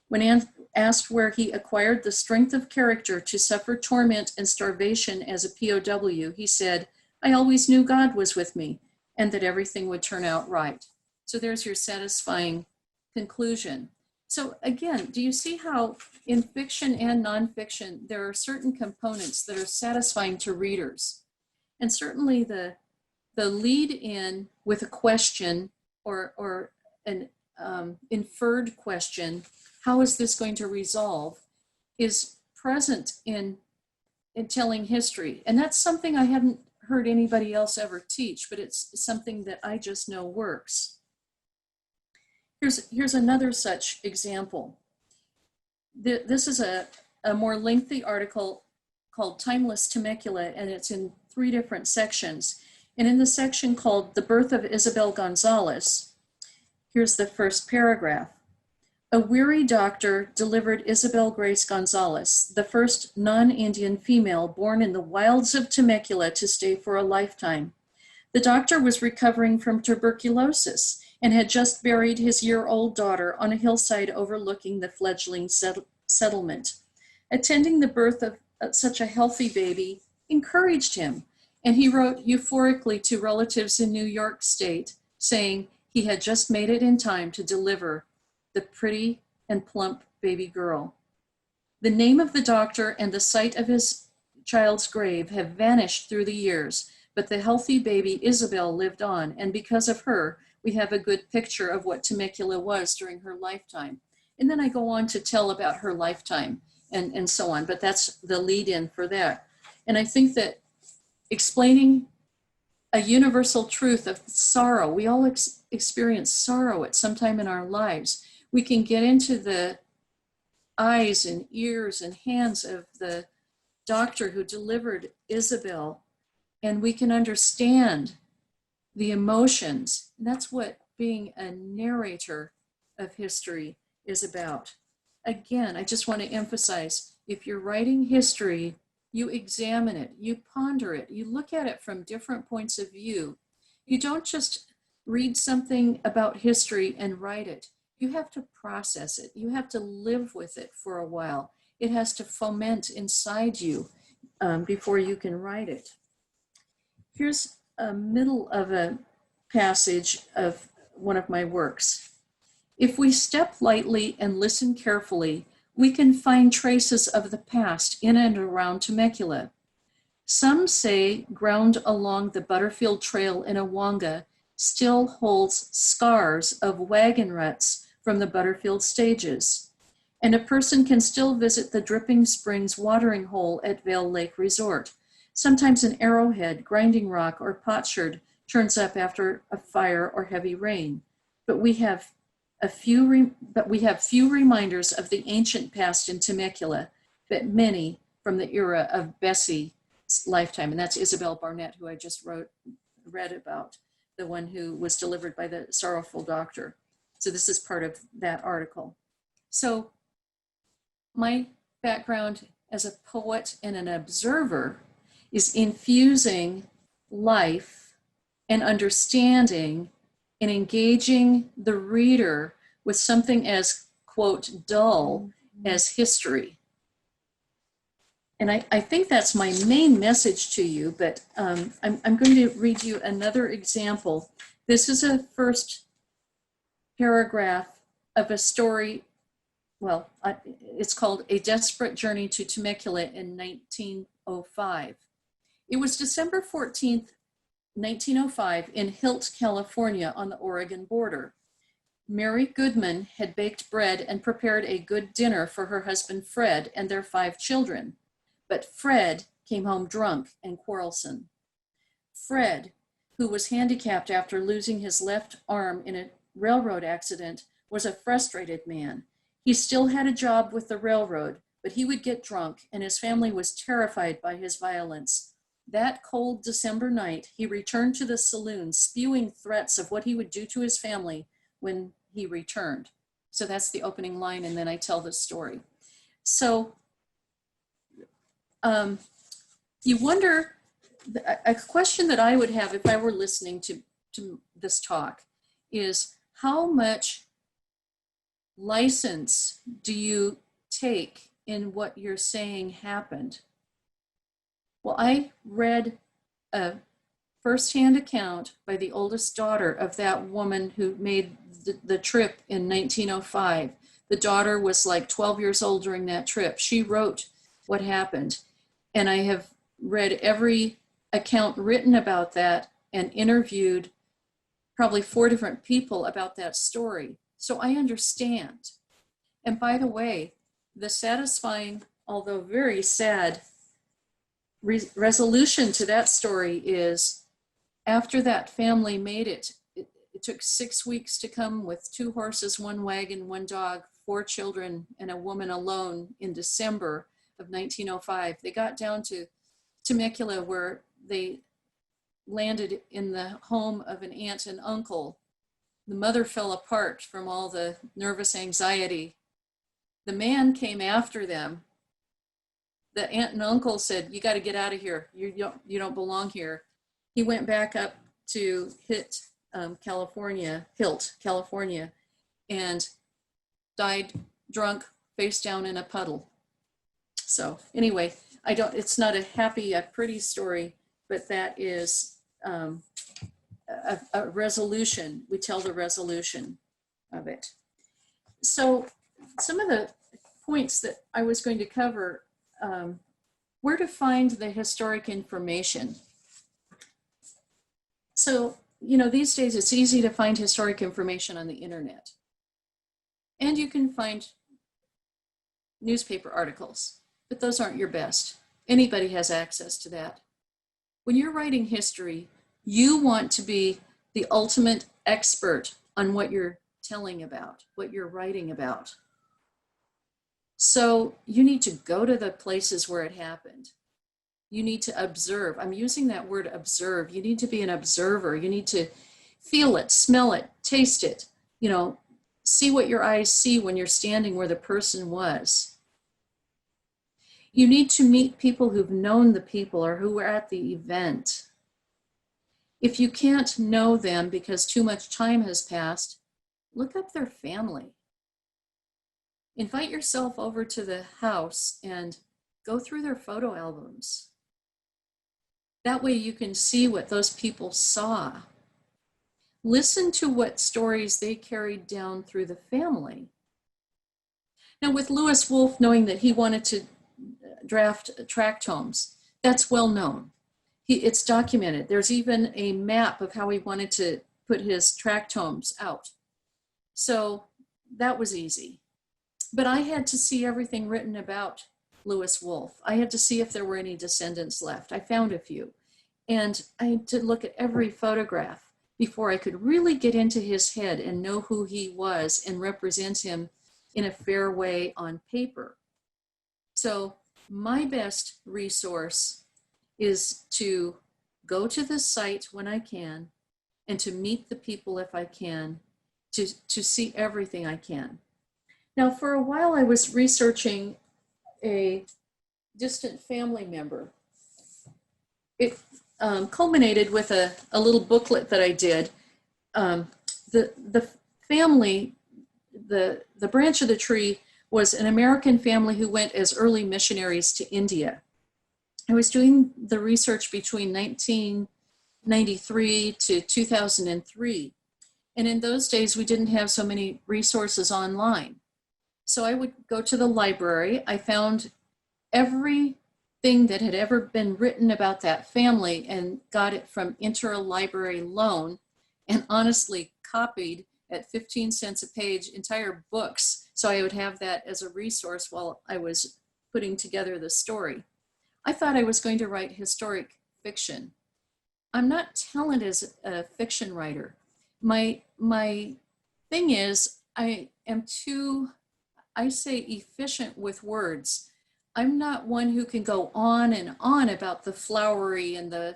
When asked where he acquired the strength of character to suffer torment and starvation as a POW, he said, I always knew God was with me and that everything would turn out right. So there's your satisfying conclusion. So again, do you see how in fiction and nonfiction, there are certain components that are satisfying to readers? And certainly the lead in with a question or an inferred question, how is this going to resolve, is present in telling history. And that's something I hadn't heard anybody else ever teach, but it's something that I just know works. Here's another such example. This is a more lengthy article called Timeless Temecula, and it's in 3 different sections. And in the section called The Birth of Isabel Gonzalez, here's the first paragraph. A weary doctor delivered Isabel Grace Gonzalez, the first non-Indian female born in the wilds of Temecula to stay for a lifetime. The doctor was recovering from tuberculosis and had just buried his year-old daughter on a hillside overlooking the fledgling settlement. Attending the birth of such a healthy baby encouraged him, and he wrote euphorically to relatives in New York State, saying he had just made it in time to deliver the pretty and plump baby girl. The name of the doctor and the site of his child's grave have vanished through the years, but the healthy baby Isabel lived on, and because of her, we have a good picture of what Temecula was during her lifetime. And then I go on to tell about her lifetime and so on, but that's the lead in for that. And I think that explaining a universal truth of sorrow, we all experience sorrow at some time in our lives. We can get into the eyes and ears and hands of the doctor who delivered Isabel, and we can understand the emotions. And that's what being a narrator of history is about. Again, I just want to emphasize, if you're writing history, you examine it, you ponder it, you look at it from different points of view. You don't just read something about history and write it. You have to process it. You have to live with it for a while. It has to foment inside you before you can write it. Here's a middle of a passage of one of my works. If we step lightly and listen carefully, we can find traces of the past in and around Temecula. Some say ground along the Butterfield Trail in Awanga still holds scars of wagon ruts from the Butterfield stages, and a person can still visit the Dripping Springs watering hole at Vail Lake Resort. Sometimes an arrowhead, grinding rock, or potsherd turns up after a fire or heavy rain, but we have few reminders of the ancient past in Temecula, but many from the era of Bessie's lifetime. And that's Isabel Barnett, who I just read about, the one who was delivered by the sorrowful doctor. So this is part of that article. So my background as a poet and an observer is infusing life and understanding and engaging the reader with something as, quote, dull as history. And I think that's my main message to you, but I'm going to read you another example. This is a first paragraph of a story, well, it's called A Desperate Journey to Temecula in 1905. It was December 14th, 1905 in Hitt, California on the Oregon border. Mary Goodman had baked bread and prepared a good dinner for her husband Fred and their 5 children. But Fred came home drunk and quarrelsome. Fred who was handicapped after losing his left arm in a railroad accident, was a frustrated man. He still had a job with the railroad, but he would get drunk, and his family was terrified by his violence. That cold December night, he returned to the saloon, spewing threats of what he would do to his family when he returned. So that's the opening line, and then I tell the story. So you wonder, a question that I would have if I were listening to this talk is, how much license do you take in what you're saying happened? Well, I read a firsthand account by the oldest daughter of that woman who made the trip in 1905. The daughter was like 12 years old during that trip. She wrote what happened. And I have read every account written about that and interviewed probably 4 different people about that story. So I understand. And by the way, the satisfying, although very sad, resolution to that story is, after that family made it, it took 6 weeks to come with 2 horses, 1 wagon, 1 dog, 4 children, and a woman alone in December of 1905. They got down to Temecula, where they landed in the home of an aunt and uncle. The mother fell apart from all the nervous anxiety. The man came after them. The aunt and uncle said, "You got to get out of here. You don't belong here." He went back up to Hitt, California, and died drunk, face down in a puddle. So anyway, it's not a happy, a pretty story, but that is a resolution. We tell the resolution of it. So some of the points that I was going to cover, where to find the historic information. So, these days it's easy to find historic information on the internet. And you can find newspaper articles, but those aren't your best. Anybody has access to that. When you're writing history, you want to be the ultimate expert on what you're telling about, what you're writing about. So you need to go to the places where it happened. You need to observe. I'm using that word observe. You need to be an observer. You need to feel it, smell it, taste it, see what your eyes see when you're standing where the person was. You need to meet people who've known the people or who were at the event. If you can't know them because too much time has passed, look up their family. Invite yourself over to the house and go through their photo albums. That way you can see what those people saw. Listen to what stories they carried down through the family. Now, with Lewis Wolfe knowing that he wanted to draft tract homes, that's well known. It's documented. There's even a map of how he wanted to put his tract homes out. So that was easy. But I had to see everything written about Lewis Wolfe. I had to see if there were any descendants left. I found a few. And I had to look at every photograph before I could really get into his head and know who he was and represent him in a fair way on paper. So my best resource is to go to the site when I can and to meet the people if I can, to see everything I can. Now, for a while I was researching a distant family member. It culminated with a little booklet that I did. The family, the branch of the tree was an American family who went as early missionaries to India. I was doing the research between 1993 to 2003. And in those days, we didn't have so many resources online. So I would go to the library. I found everything that had ever been written about that family and got it from interlibrary loan, and honestly copied at 15 cents a page entire books. So I would have that as a resource while I was putting together the story. I thought I was going to write historic fiction. I'm not talented as a fiction writer. My thing is, I am too, I say, efficient with words. I'm not one who can go on and on about the flowery and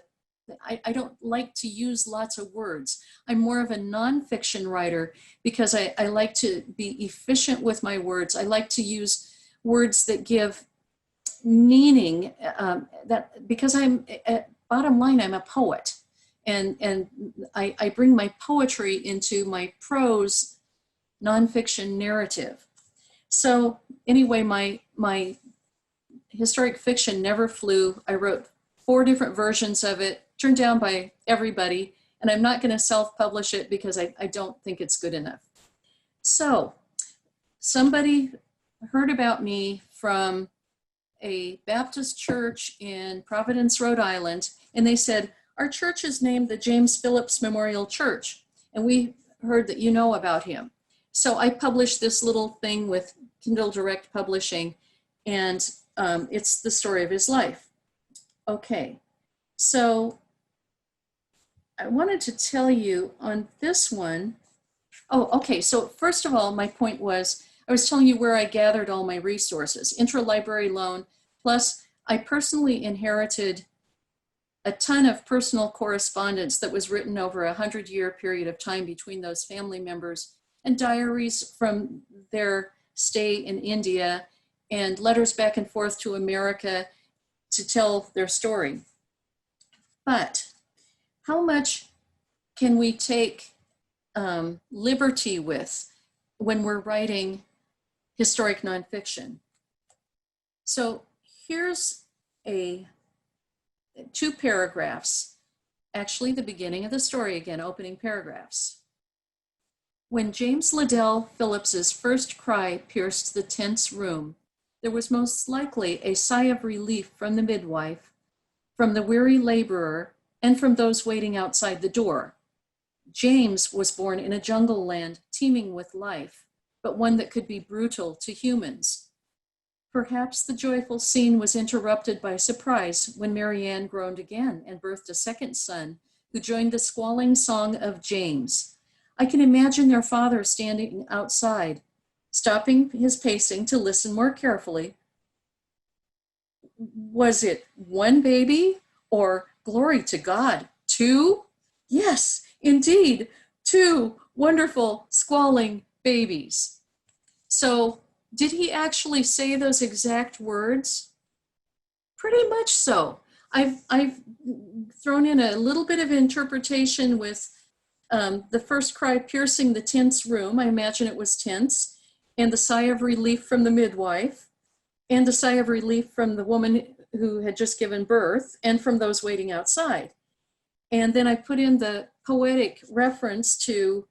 I don't like to use lots of words. I'm more of a nonfiction writer because I like to be efficient with my words. I like to use words that give meaning, because bottom line, I'm a poet. And I bring my poetry into my prose nonfiction narrative. So anyway, my historic fiction never flew. I wrote 4 different versions of it, turned down by everybody, and I'm not going to self-publish it because I don't think it's good enough. So somebody heard about me from a Baptist church in Providence, Rhode Island, and they said, our church is named the James Phillips Memorial Church, and we heard that you know about him. So I published this little thing with Kindle Direct Publishing, and it's the story of his life. Okay, so I wanted to tell you on this one. Oh, okay, so first of all, my point was, I was telling you where I gathered all my resources, interlibrary loan, plus I personally inherited a ton of personal correspondence that was written over a 100-year period of time between those family members, and diaries from their stay in India, and letters back and forth to America to tell their story. But how much can we take liberty with when we're writing historic nonfiction? So here's 2 paragraphs, actually the beginning of the story again, opening paragraphs. When James Liddell Phillips's first cry pierced the tense room, there was most likely a sigh of relief from the midwife, from the weary laborer, and from those waiting outside the door. James was born in a jungle land teeming with life, but one that could be brutal to humans. Perhaps the joyful scene was interrupted by surprise when Marianne groaned again and birthed a second son, who joined the squalling song of James. I can imagine their father standing outside, stopping his pacing to listen more carefully. Was it 1 baby, or glory to God, 2? Yes, indeed, 2 wonderful squalling babies. So did he actually say those exact words? Pretty much so. I've thrown in a little bit of interpretation with the first cry piercing the tense room. I imagine it was tense, and the sigh of relief from the midwife, and the sigh of relief from the woman who had just given birth, and from those waiting outside. And then I put in the poetic reference to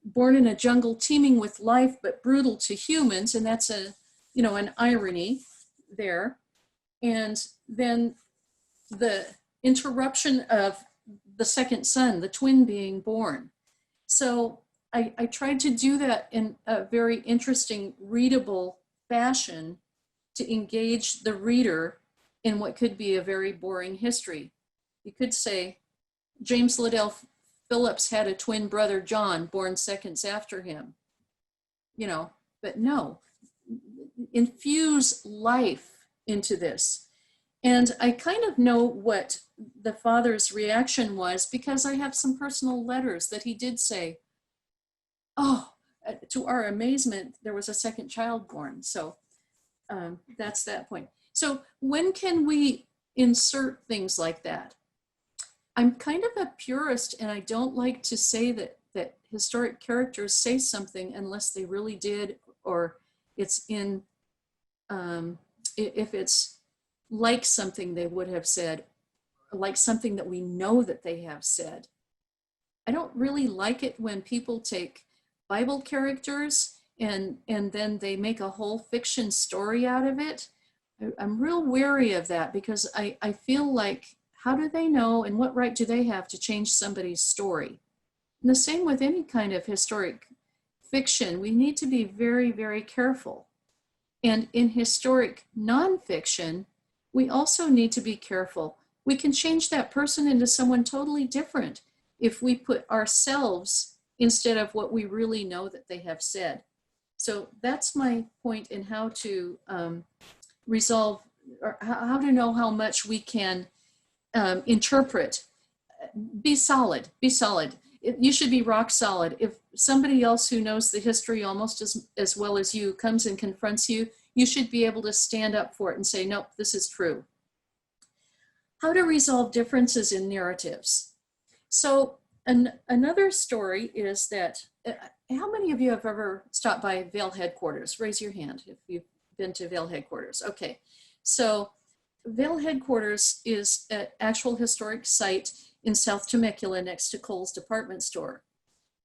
born in a jungle teeming with life, but brutal to humans. And that's an irony there. And then the interruption of the second son, the twin being born. So I tried to do that in a very interesting, readable fashion to engage the reader in what could be a very boring history. You could say, James Liddell Phillips had a twin brother, John, born seconds after him. But no, infuse life into this. And I kind of know what the father's reaction was because I have some personal letters that he did say, oh, to our amazement, there was a second child born. So that's that point. So when can we insert things like that? I'm kind of a purist, and I don't like to say that historic characters say something unless they really did, or it's in, if it's like something they would have said, like something that we know that they have said. I don't really like it when people take Bible characters and then they make a whole fiction story out of it. I'm real wary of that because I feel like, how do they know and what right do they have to change somebody's story? And the same with any kind of historic fiction. We need to be very, very careful. And in historic nonfiction, we also need to be careful We can change that person into someone totally different if we put ourselves instead of what we really know that they have said. So that's my point in how to resolve, or how to know how much we can interpret. Be solid, be solid. You should be rock solid. If somebody else who knows the history almost as well as you comes and confronts you, you should be able to stand up for it and say, nope, this is true. How to resolve differences in narratives. So another story is that, how many of you have ever stopped by Vail headquarters? Raise your hand if you've been to Vail headquarters. Okay, so Vail headquarters is an actual historic site in South Temecula next to Kohl's department store.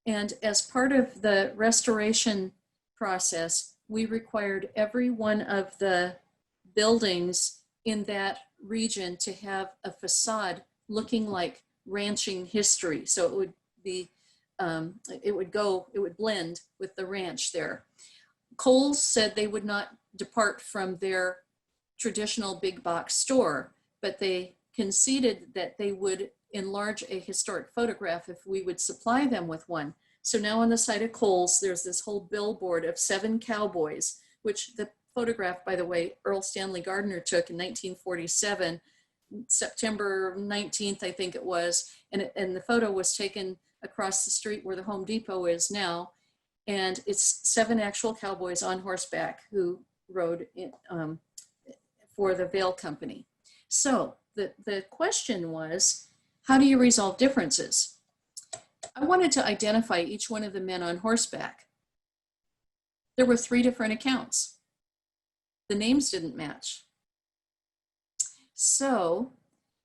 And as part of the restoration process, we required every one of the buildings in that region to have a facade looking like ranching history. So it would be, it would blend with the ranch there. Kohl's said they would not depart from their traditional big box store, but they conceded that they would enlarge a historic photograph if we would supply them with one. So now on the side of Kohl's, there's this whole billboard of 7 cowboys, which the photograph, by the way, Earl Stanley Gardner took in 1947, September 19th, I think it was. And the photo was taken across the street where the Home Depot is now. And it's 7 actual cowboys on horseback who rode in, for the Vail Company. So the question was, how do you resolve differences? I wanted to identify each one of the men on horseback. There were 3 different accounts. The names didn't match. So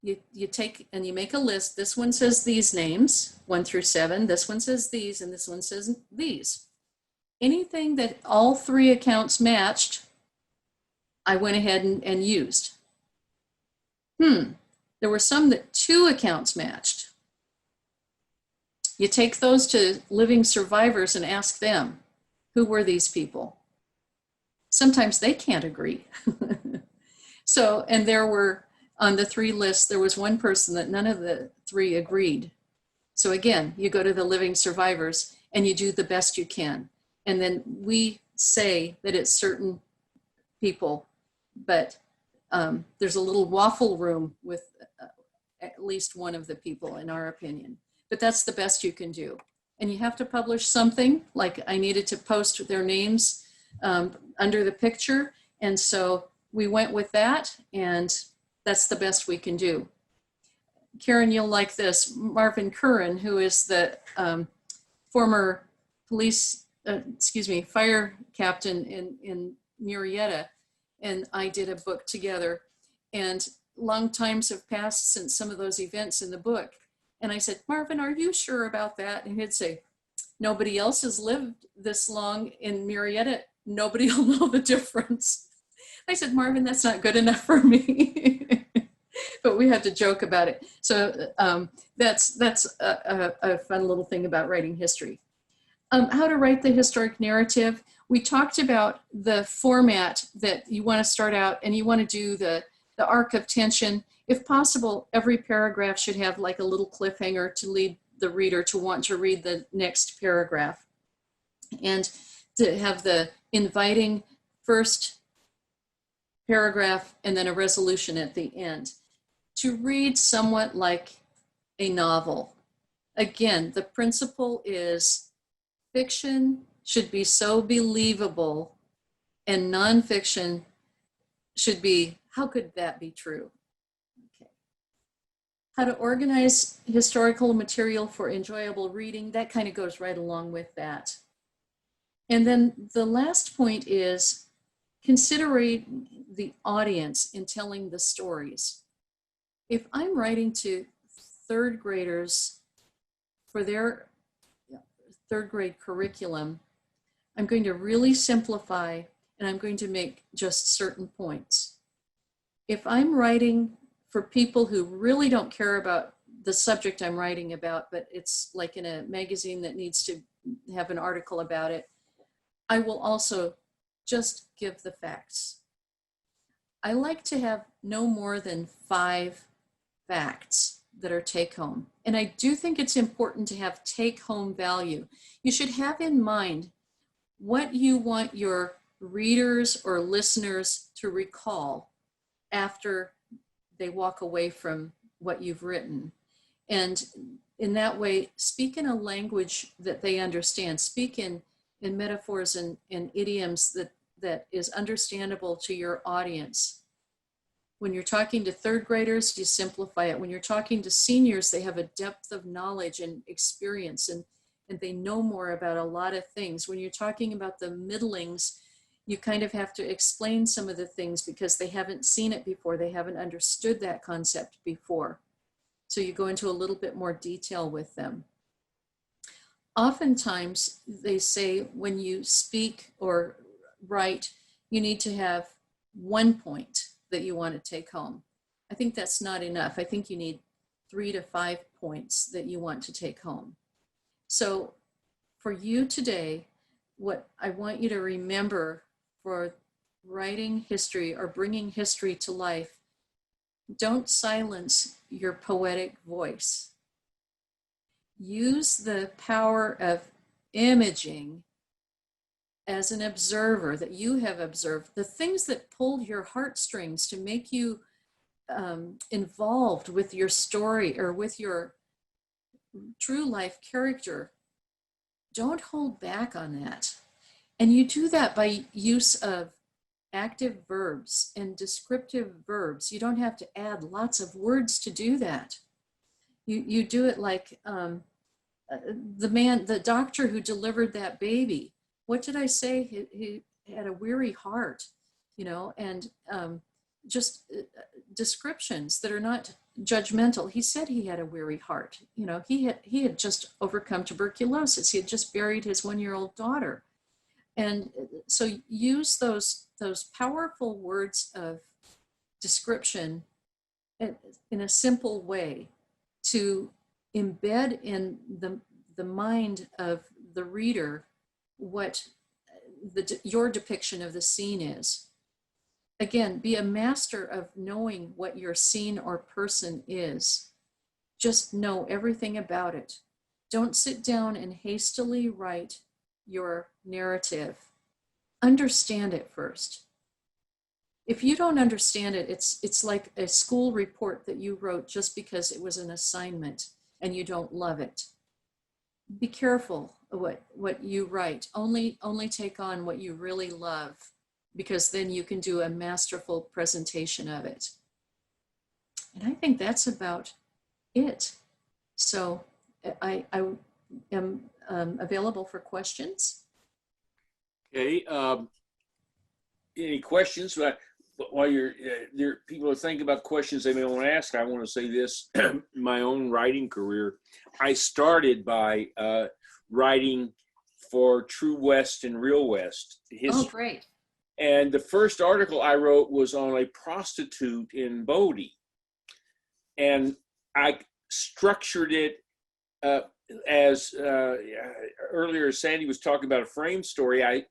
you take and you make a list. This one says these names, 1 through 7. This one says these, and this one says these. Anything that all 3 accounts matched, I went ahead and used. There were some that 2 accounts matched. You take those to living survivors and ask them, who were these people? Sometimes they can't agree. So, and there were, on the 3 lists, there was 1 person that none of the 3 agreed. So again, you go to the living survivors and you do the best you can. And then we say that it's certain people, but there's a little waffle room with at least one of the people, in our opinion. But that's the best you can do. And you have to publish something, like I needed to post their names under the picture. And so we went with that, and that's the best we can do. Karen, you'll like this. Marvin Curran, who is the former fire captain in Murrieta, and I did a book together. And long times have passed since some of those events in the book. And I said, Marvin, are you sure about that? And he'd say, nobody else has lived this long in Murrieta. Nobody will know the difference. I said, Marvin, that's not good enough for me. But we had to joke about it. So that's a fun little thing about writing history. How to write the historic narrative. We talked about the format that you want to start out, and you want to do the arc of tension. If possible, every paragraph should have like a little cliffhanger to lead the reader to want to read the next paragraph. And to have the inviting first paragraph and then a resolution at the end. To read somewhat like a novel. Again, the principle is fiction should be so believable and nonfiction should be, how could that be true? Okay. How to organize historical material for enjoyable reading. That kind of goes right along with that. And then the last point is considering the audience in telling the stories. If I'm writing to 3rd graders for their 3rd grade curriculum, I'm going to really simplify and I'm going to make just certain points. If I'm writing for people who really don't care about the subject I'm writing about, but it's like in a magazine that needs to have an article about it, I will also just give the facts. I like to have no more than 5 facts that are take home. And I do think it's important to have take home value. You should have in mind what you want your readers or listeners to recall after they walk away from what you've written. And in that way, speak in a language that they understand. Speak in metaphors and idioms that is understandable to your audience. When you're talking to third graders, you simplify it. When you're talking to seniors, they have a depth of knowledge and experience, and they know more about a lot of things. When you're talking about the middlings, you kind of have to explain some of the things because they haven't seen it before. They haven't understood that concept before. So you go into a little bit more detail with them. Oftentimes, they say when you speak or write, you need to have 1 point that you want to take home. I think that's not enough. I think you need 3 to 5 points that you want to take home. So for you today, what I want you to remember for writing history or bringing history to life, don't silence your poetic voice. Use the power of imaging as an observer that you have observed, the things that pulled your heartstrings to make you involved with your story or with your true life character. Don't hold back on that. And you do that by use of active verbs and descriptive verbs. You don't have to add lots of words to do that. You do it like the doctor who delivered that baby. What did I say? He had a weary heart, and just descriptions that are not judgmental. He said he had a weary heart. He had just overcome tuberculosis. He had just buried his 1-year-old daughter. And so use those powerful words of description in a simple way to embed in the mind of the reader what your depiction of the scene is. Again, be a master of knowing what your scene or person is. Just know everything about it. Don't sit down and hastily write your narrative. Understand it first. If you don't understand it, it's like a school report that you wrote just because it was an assignment and you don't love it. Be careful what you write. Only take on what you really love, because then you can do a masterful presentation of it. And I think that's about it. So I am available for questions. Okay. Any questions? While there people are thinking about questions they may want to ask, I want to say this. My own writing career, I started by writing for True West and Real West history. Oh, great. And the first article I wrote was on a prostitute in Bodie. And I structured it as earlier Sandy was talking about a frame story. I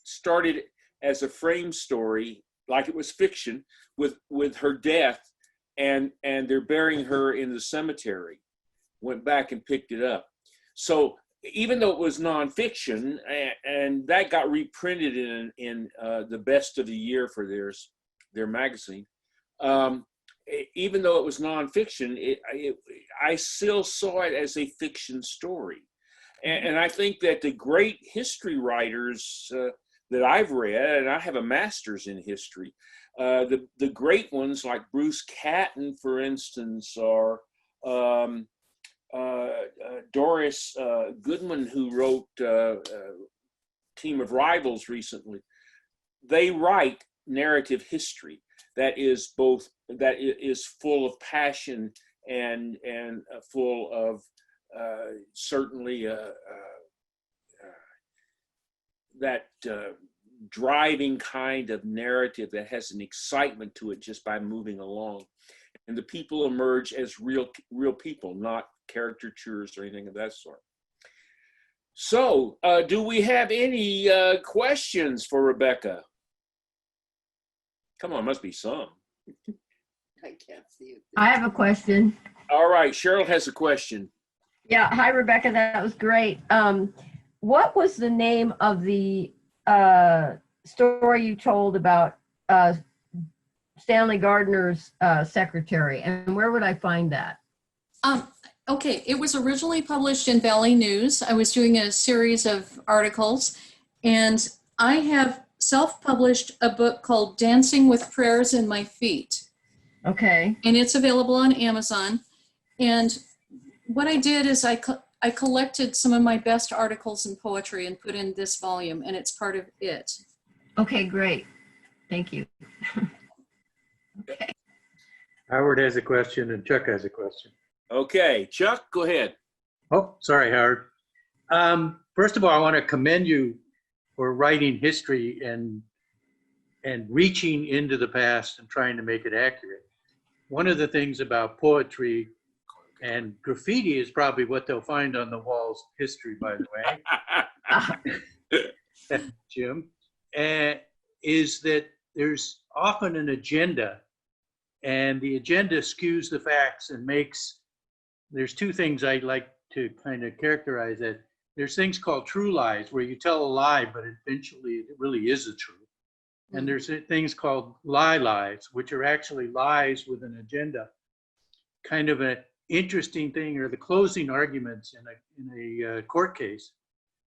started as a frame story, like it was fiction, with her death, and they're burying her in the cemetery. Went back and picked it up. So even though it was nonfiction, and that got reprinted in the best of the year for their magazine, even though it was nonfiction, I still saw it as a fiction story. And I think that the great history writers that I've read, and I have a master's in history, the great ones like Bruce Catton, for instance, or Doris Goodman, who wrote Team of Rivals recently, they write narrative history that is full of passion and full of certainly that driving kind of narrative that has an excitement to it just by moving along. And the people emerge as real people, not caricatures or anything of that sort. So, do we have any questions for Rebecca? Come on, must be some. I can't see it. I have a question. All right, Cheryl has a question. Yeah, hi Rebecca, that was great. What was the name of the story you told about Stanley Gardner's secretary, and where would I find that? Okay, it was originally published in Valley News. I was doing a series of articles, and I have self-published a book called Dancing with Prayers in My Feet. Okay. And it's available on Amazon. And what I did is I collected some of my best articles in poetry and put in this volume, and it's part of it. Okay, great. Thank you. Okay. Howard has a question and Chuck has a question. Okay, Chuck, go ahead. Oh, sorry, Howard. First of all, I want to commend you for writing history and reaching into the past and trying to make it accurate. One of the things about poetry and graffiti is probably what they'll find on the walls of history, by the way, Jim, is that there's often an agenda, and the agenda skews the facts and makes, there's two things I'd like to kind of characterize that. There's things called true lies, where you tell a lie, but eventually it really is a truth. And there's things called lies, which are actually lies with an agenda. Kind of an interesting thing are the closing arguments in a court case,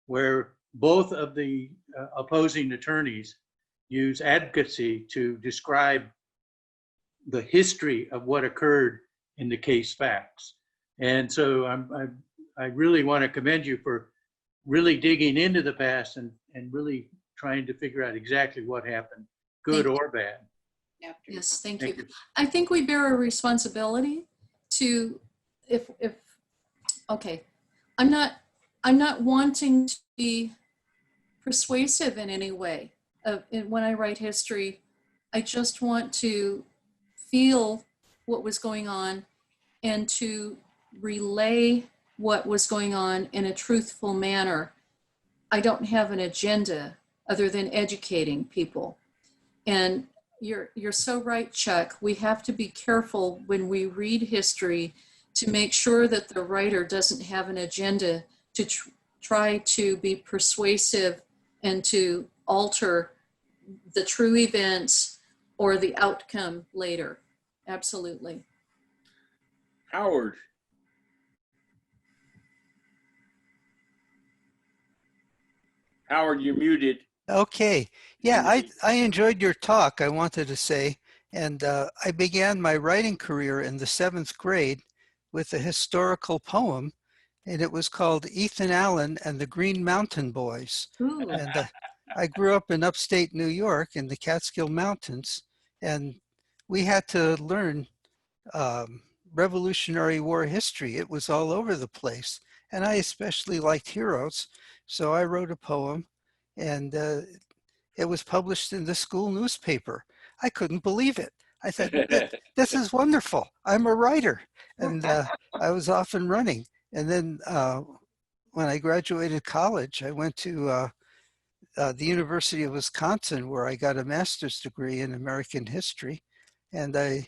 where both of the opposing attorneys use advocacy to describe the history of what occurred in the case facts. And so I really want to commend you for really digging into the past and really trying to figure out exactly what happened, good or bad. Yes, thank you. I think we bear a responsibility to, okay, I'm not wanting to be persuasive in any way. When I write history, I just want to feel what was going on and to relay what was going on in a truthful manner. I don't have an agenda other than educating people. And you're so right, Chuck. We have to be careful when we read history to make sure that the writer doesn't have an agenda to try to be persuasive and to alter the true events or the outcome later. Absolutely. Howard. Howard, you're muted. Okay. Yeah, I enjoyed your talk, I wanted to say. And I began my writing career in the 7th grade with a historical poem, and it was called Ethan Allen and the Green Mountain Boys. Ooh. And I grew up in upstate New York in the Catskill Mountains, and we had to learn Revolutionary War history. It was all over the place. And I especially liked heroes. So I wrote a poem, and it was published in the school newspaper. I couldn't believe it. I thought, this is wonderful. I'm a writer. And I was off and running. And then when I graduated college, I went to the University of Wisconsin, where I got a master's degree in American history. And I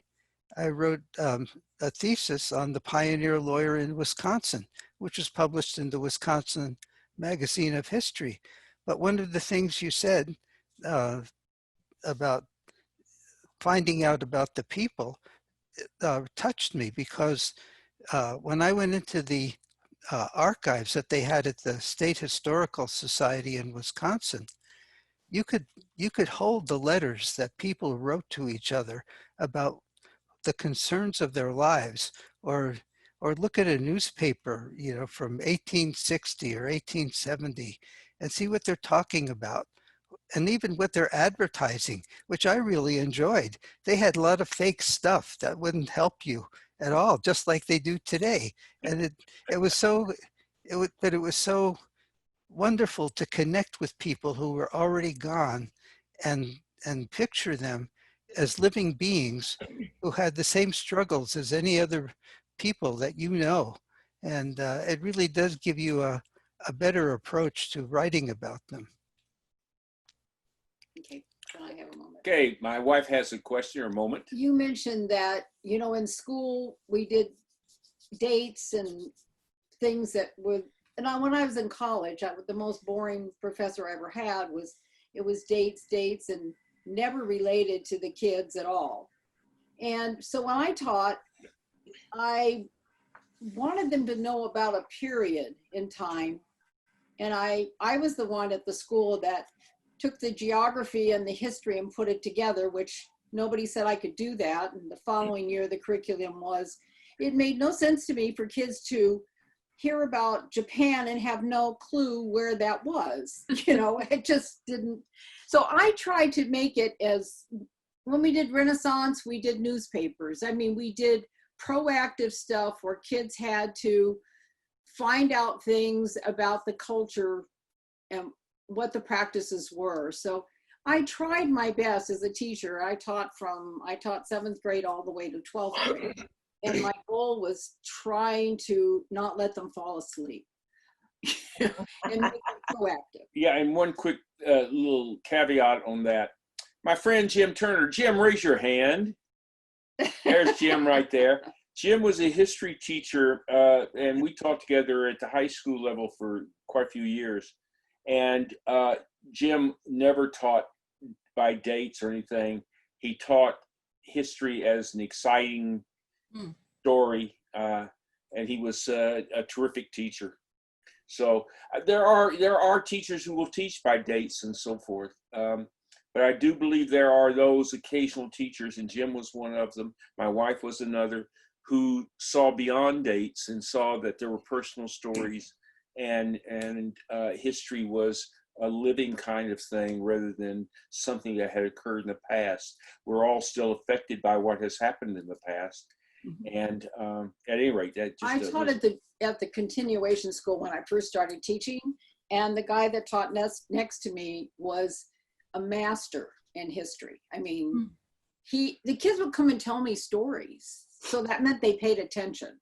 wrote a thesis on the pioneer lawyer in Wisconsin, which was published in the Wisconsin Magazine of History. But one of the things you said about finding out about the people touched me, because when I went into the archives that they had at the State Historical Society in Wisconsin, you could hold the letters that people wrote to each other about the concerns of their lives, or look at a newspaper, from 1860 or 1870, and see what they're talking about, and even what they're advertising, which I really enjoyed. They had a lot of fake stuff that wouldn't help you at all, just like they do today. And it was so wonderful to connect with people who were already gone and picture them as living beings who had the same struggles as any other people that you know. And it really does give you a better approach to writing about them. Okay, can I have a moment? Okay, my wife has a question or a moment. You mentioned that, you know, in school, we did dates and things that would, and when I was in college, the most boring professor I ever had was, it was dates, and never related to the kids at all. And so when I taught, I wanted them to know about a period in time. And I was the one at the school that took the geography and the history and put it together, which nobody said I could do that. And the following year, the curriculum was, it made no sense to me for kids to hear about Japan and have no clue where that was. You know, it just didn't. So I tried to make it as, when we did Renaissance, we did newspapers. I mean, we did proactive stuff where kids had to find out things about the culture and what the practices were. So I tried my best as a teacher. I taught 7th grade all the way to 12th grade. And my goal was trying to not let them fall asleep and make them proactive. Yeah, and one quick little caveat on that. My friend Jim Turner. Jim, raise your hand. There's Jim right there. Jim was a history teacher, and we taught together at the high school level for quite a few years. And Jim never taught by dates or anything. He taught history as an exciting story, and he was a terrific teacher. So there are teachers who will teach by dates and so forth. But I do believe there are those occasional teachers, and Jim was one of them. My wife was another, who saw beyond dates and saw that there were personal stories, and history was a living kind of thing rather than something that had occurred in the past. We're all still affected by what has happened in the past. And at any rate, that just I taught at the continuation school when I first started teaching, and the guy that taught next to me was a master in history. I mean, the kids would come and tell me stories, so that meant they paid attention,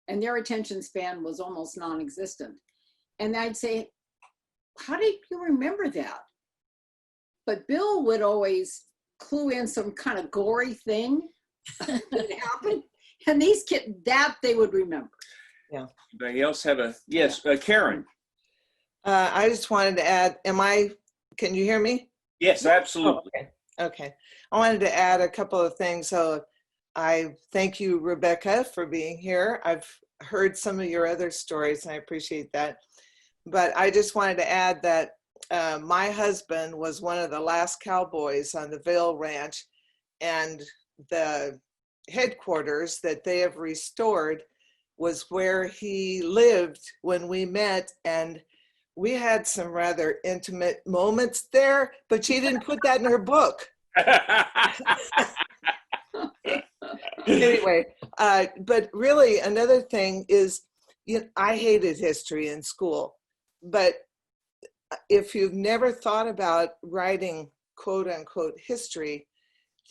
and their attention span was almost non-existent. And I'd say, "How do you remember that?" But Bill would always clue in some kind of gory thing that happened. And these kids, that they would remember. Yeah. Anybody else have a, yes, Karen. I just wanted to add, can you hear me? Yes, absolutely. Oh, okay. I wanted to add a couple of things. So I thank you, Rebecca, for being here. I've heard some of your other stories and I appreciate that. But I just wanted to add that my husband was one of the last cowboys on the Vail Ranch, and the headquarters that they have restored was where he lived when we met, and we had some rather intimate moments there, but she didn't put that in her book. Anyway, but really another thing is, I hated history in school, but if you've never thought about writing quote unquote history,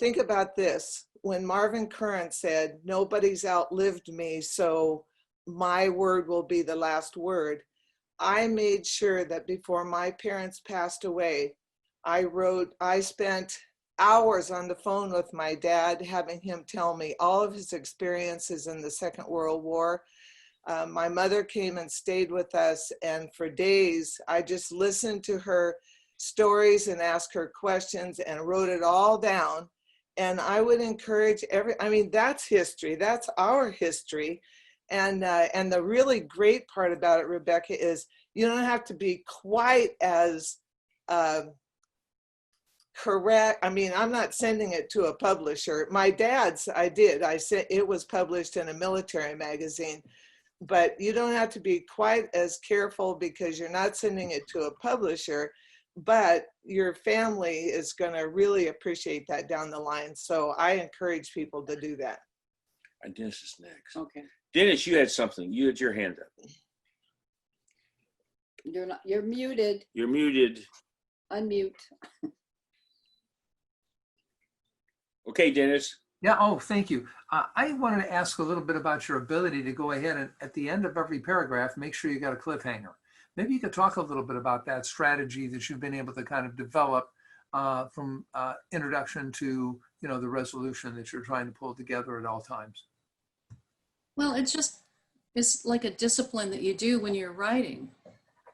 think about this. When Marvin Curran said, "Nobody's outlived me, so my word will be the last word," I made sure that before my parents passed away, I spent hours on the phone with my dad, having him tell me all of his experiences in the Second World War. My mother came and stayed with us, and for days, I just listened to her stories and asked her questions and wrote it all down. And I would encourage that's history. That's our history. And the really great part about it, Rebecca, is you don't have to be quite as correct. I mean, I'm not sending it to a publisher. My dad's, I did. I said it was published in a military magazine. But you don't have to be quite as careful because you're not sending it to a publisher. But your family is going to really appreciate that down the line. So I encourage people to do that. And Dennis is next. Okay. Dennis, you had something. You had your hand up. You're muted. You're muted. Unmute. Okay, Dennis. Yeah, oh, thank you. I wanted to ask a little bit about your ability to go ahead and at the end of every paragraph, make sure you got a cliffhanger. Maybe you could talk a little bit about that strategy that you've been able to kind of develop from introduction to, the resolution that you're trying to pull together at all times. Well, it's like a discipline that you do when you're writing.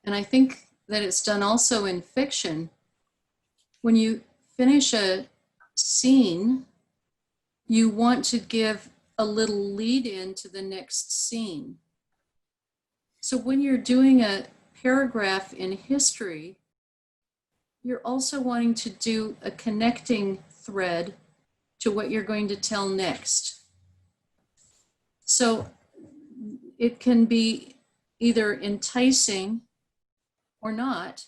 And I think that it's done also in fiction. When you finish a scene, you want to give a little lead in to the next scene. So when you're doing a paragraph in history, you're also wanting to do a connecting thread to what you're going to tell next. So it can be either enticing or not,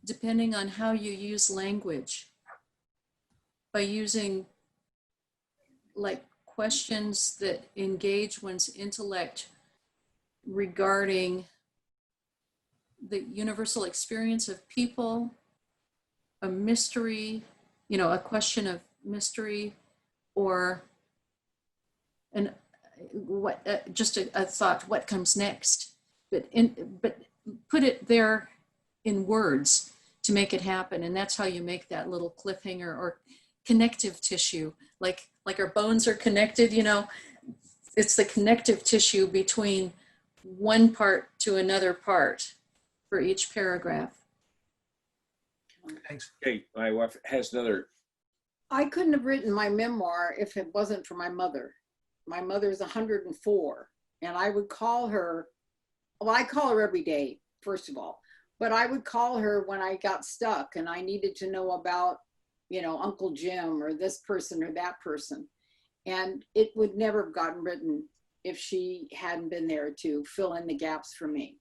depending on how you use language. By using like questions that engage one's intellect regarding the universal experience of people, a mystery, a question of mystery, or just a thought, what comes next? But put it there in words to make it happen. And that's how you make that little cliffhanger or connective tissue. Like our bones are connected, it's the connective tissue between one part to another part for each paragraph. Thanks. Okay, my wife has another. I couldn't have written my memoir if it wasn't for my mother. My mother's 104, and I would call her, well, I call her every day, first of all, but I would call her when I got stuck and I needed to know about, Uncle Jim or this person or that person. And it would never have gotten written if she hadn't been there to fill in the gaps for me.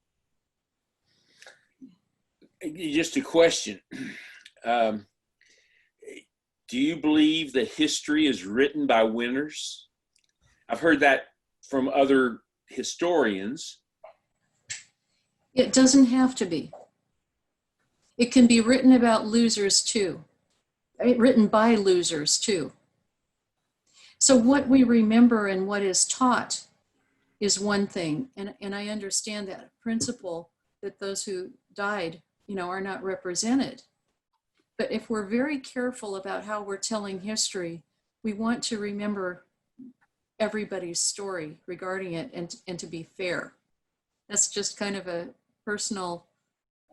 Just a question. Do you believe that history is written by winners? I've heard that from other historians. It doesn't have to be. It can be written about losers too. Written by losers too. So what we remember and what is taught is one thing. And I understand that principle that those who died, are not represented. But if we're very careful about how we're telling history, we want to remember everybody's story regarding it and to be fair. That's just kind of a personal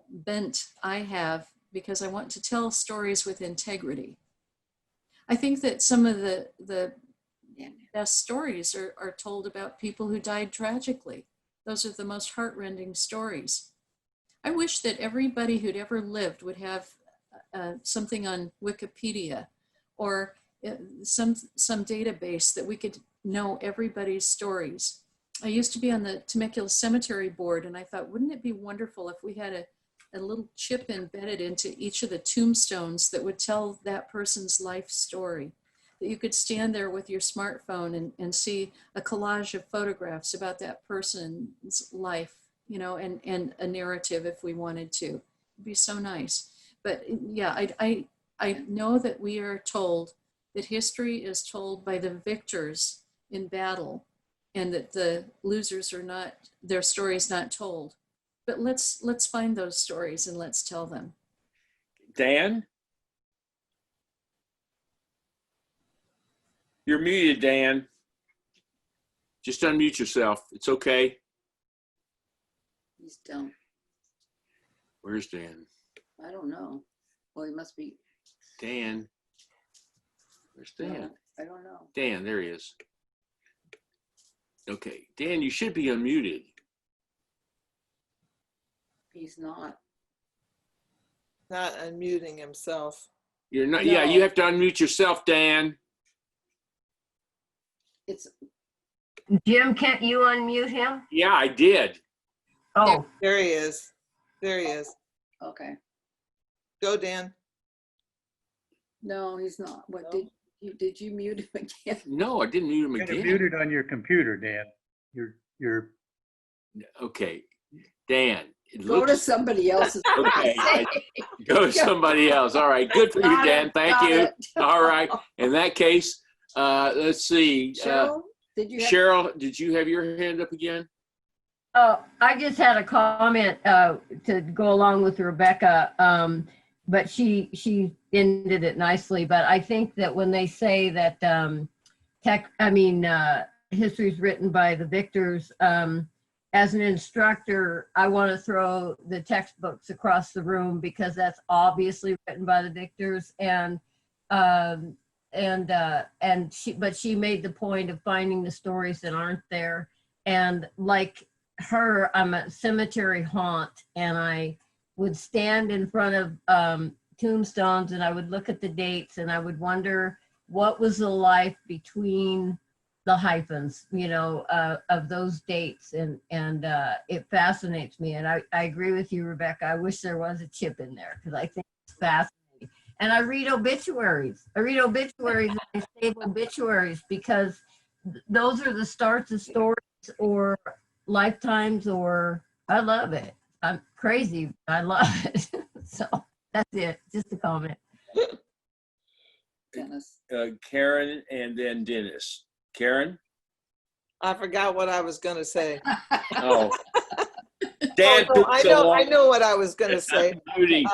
bent I have because I want to tell stories with integrity. I think that some of the best stories are told about people who died tragically. Those are the most heartrending stories. I wish that everybody who'd ever lived would have something on Wikipedia or some database that we could know everybody's stories. I used to be on the Temecula Cemetery Board, and I thought, wouldn't it be wonderful if we had a little chip embedded into each of the tombstones that would tell that person's life story? That you could stand there with your smartphone and see a collage of photographs about that person's life, and a narrative if we wanted to. It'd be so nice. But yeah, I know that we are told that history is told by the victors in battle and that the losers are not, their story is not told. But let's find those stories and let's tell them. Dan? You're muted, Dan. Just unmute yourself. It's okay. He's done. Where's Dan? I don't know. Well, he must be. Dan. Where's Dan? No, I don't know. Dan, there he is. Okay, Dan, you should be unmuted. He's not. Not unmuting himself. You're not. No. Yeah, you have to unmute yourself, Dan. It's Jim, can't you unmute him? Yeah, I did. Oh, There he is. There he is. okay. Go, Dan. No, he's not. What No? did you mute him again? No, I didn't mute him You're again. muted on your computer, Dan. You're Okay, Dan. It Go to looks somebody else's. okay. Go to somebody else. All right, good for you, Got Dan. it, Thank got you. it. All right. In that case, let's see. Cheryl, did you have? Cheryl, did you have your hand up again? I just had a comment to go along with Rebecca. but she ended it nicely. But I think that when they say that history is written by the victors, as an instructor, I want to throw the textbooks across the room because that's obviously written by the victors. But she made the point of finding the stories that aren't there. And like her, I'm a cemetery haunt, and I would stand in front of tombstones, and I would look at the dates, and I would wonder what was the life between the hyphens, of those dates, and it fascinates me. And I agree with you, Rebecca. I wish there was a chip in there because I think it's fascinating. And I read obituaries. And I save obituaries because those are the starts of stories or lifetimes, or I love it. I'm crazy. I love it. So that's it. Just a comment. Dennis. Karen and then Dennis. Karen? I forgot what I was going to say. Oh. Dan, Oh, no, I know what I was going to say. Moody.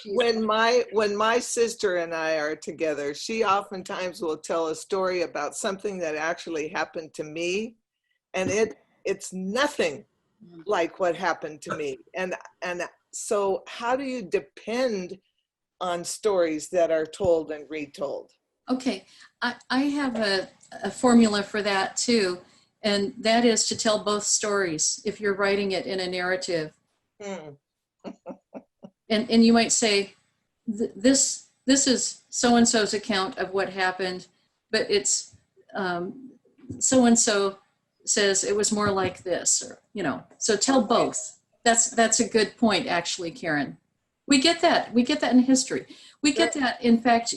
When my sister and I are together, she oftentimes will tell a story about something that actually happened to me, and it's nothing like what happened to me. And so how do you depend on stories that are told and retold? Okay, I have a formula for that too, and that is to tell both stories if you're writing it in a narrative. And you might say, this is so-and-so's account of what happened, but it's so-and-so says it was more like this, or, so tell both. That's a good point, actually, Karen. We get that in history. We get that, in fact,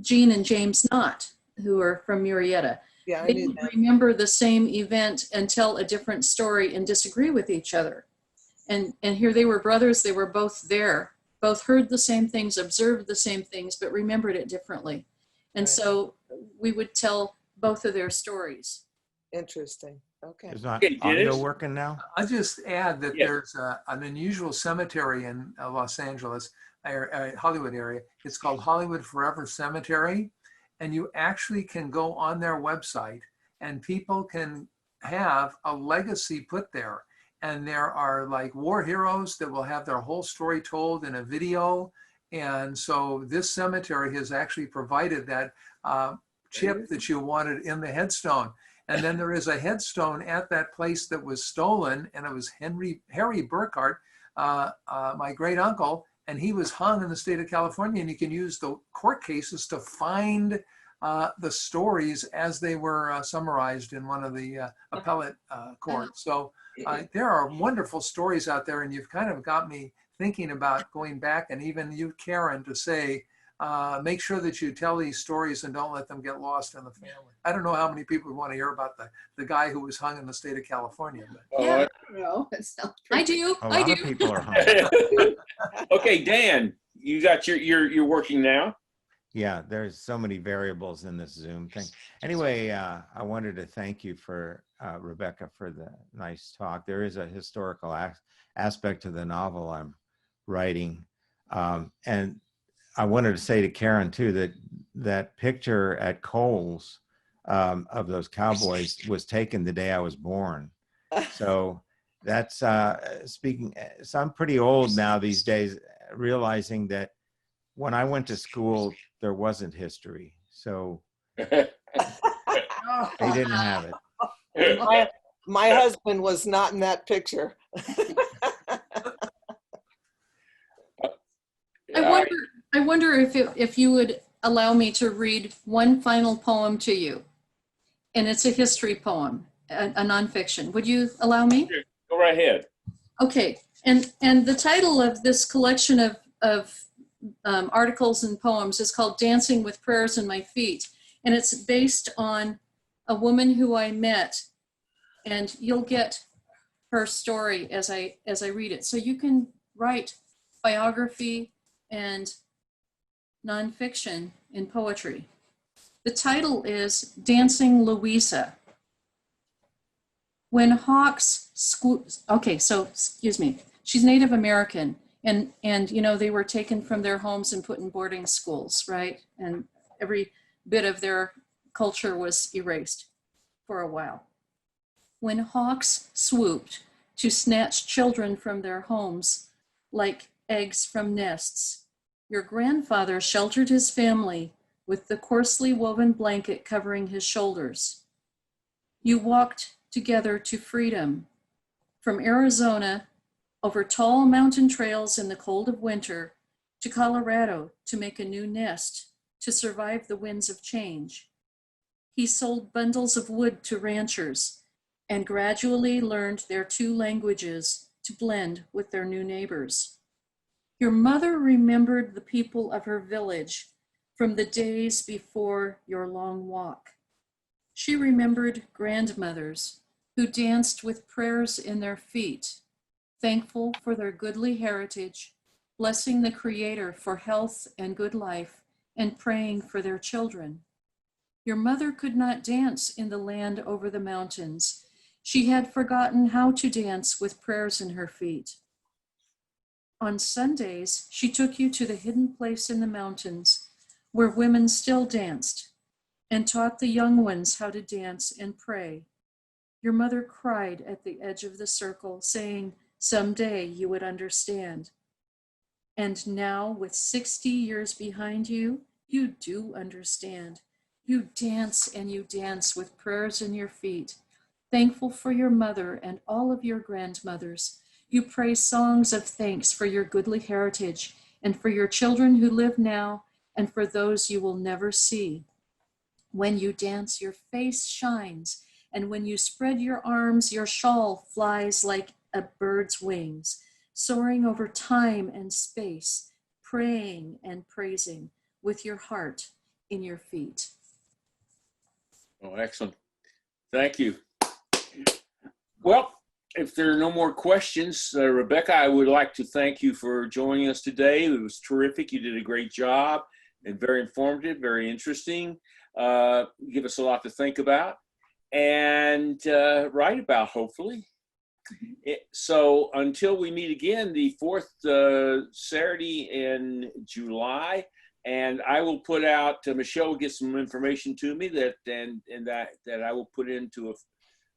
Jean and James Knott, who are from Murrieta. Yeah, they remember the same event and tell a different story and disagree with each other. And here they were brothers, they were both there, both heard the same things, observed the same things, but remembered it differently. And so we would tell both of their stories. Interesting. Okay. Is not audio working now? I'll just add that there's an unusual cemetery in Los Angeles, Hollywood area. It's called Hollywood Forever Cemetery. And you actually can go on their website and people can have a legacy put there. And there are like war heroes that will have their whole story told in a video. And so this cemetery has actually provided that chip that you wanted in the headstone. And then there is a headstone at that place that was stolen, and it was Harry Burkhart, my great uncle, and he was hung in the state of California. And you can use the court cases to find the stories as they were summarized in one of the appellate courts. So there are wonderful stories out there, and you've kind of got me thinking about going back, and even you, Karen, to say, make sure that you tell these stories and don't let them get lost in the family. I don't know how many people want to hear about the guy who was hung in the state of California. But. Yeah. No, I do. A lot of people are hung. Okay, Dan, you got you're working now? Yeah, there's so many variables in this Zoom thing. Anyway, I wanted to thank you for Rebecca for the nice talk. There is a historical aspect to the novel I'm writing, and I wanted to say to Karen too that picture at Kohl's of those cowboys was taken the day I was born. So that's speaking. So I'm pretty old now these days, realizing that when I went to school there wasn't history, so they didn't have it. My husband was not in that picture. I wonder if you would allow me to read one final poem to you, and it's a history poem, a nonfiction. Would you allow me? Sure. Go right ahead. Okay, and the title of this collection of articles and poems is called "Dancing with Prayers in My Feet," and it's based on a woman who I met, and you'll get her story as I read it. So you can write biography and nonfiction in poetry. The title is Dancing Louisa. When hawks excuse me, she's Native American, And they were taken from their homes and put in boarding schools, right? And every bit of their culture was erased for a while. When hawks swooped to snatch children from their homes like eggs from nests, your grandfather sheltered his family with the coarsely woven blanket covering his shoulders. You walked together to freedom from Arizona over tall mountain trails in the cold of winter to Colorado to make a new nest to survive the winds of change. He sold bundles of wood to ranchers and gradually learned their two languages to blend with their new neighbors. Your mother remembered the people of her village from the days before your long walk. She remembered grandmothers who danced with prayers in their feet, thankful for their goodly heritage, blessing the Creator for health and good life, and praying for their children. Your mother could not dance in the land over the mountains. She had forgotten how to dance with prayers in her feet. On Sundays, she took you to the hidden place in the mountains where women still danced and taught the young ones how to dance and pray. Your mother cried at the edge of the circle, saying, "Someday you would understand." And now, with 60 years behind you, you do understand. You dance and you dance with prayers in your feet, thankful for your mother and all of your grandmothers. You pray songs of thanks for your goodly heritage and for your children who live now and for those you will never see. When you dance, your face shines, and when you spread your arms, your shawl flies like a bird's wings, soaring over time and space, praying and praising with your heart in your feet. Oh, excellent. Thank you. Well, if there are no more questions, Rebecca, I would like to thank you for joining us today. It was terrific. You did a great job and very informative, very interesting. Give us a lot to think about and write about, hopefully. So until we meet again, the fourth Saturday in July, and I will put out, Michelle will get some information to me that I will put into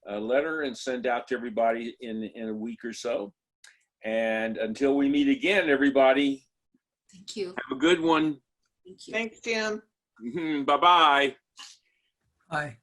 a letter and send out to everybody in a week or so. And until we meet again, everybody, thank you. Have a good one. Thank you. Thanks, Jim. Bye-bye. Bye.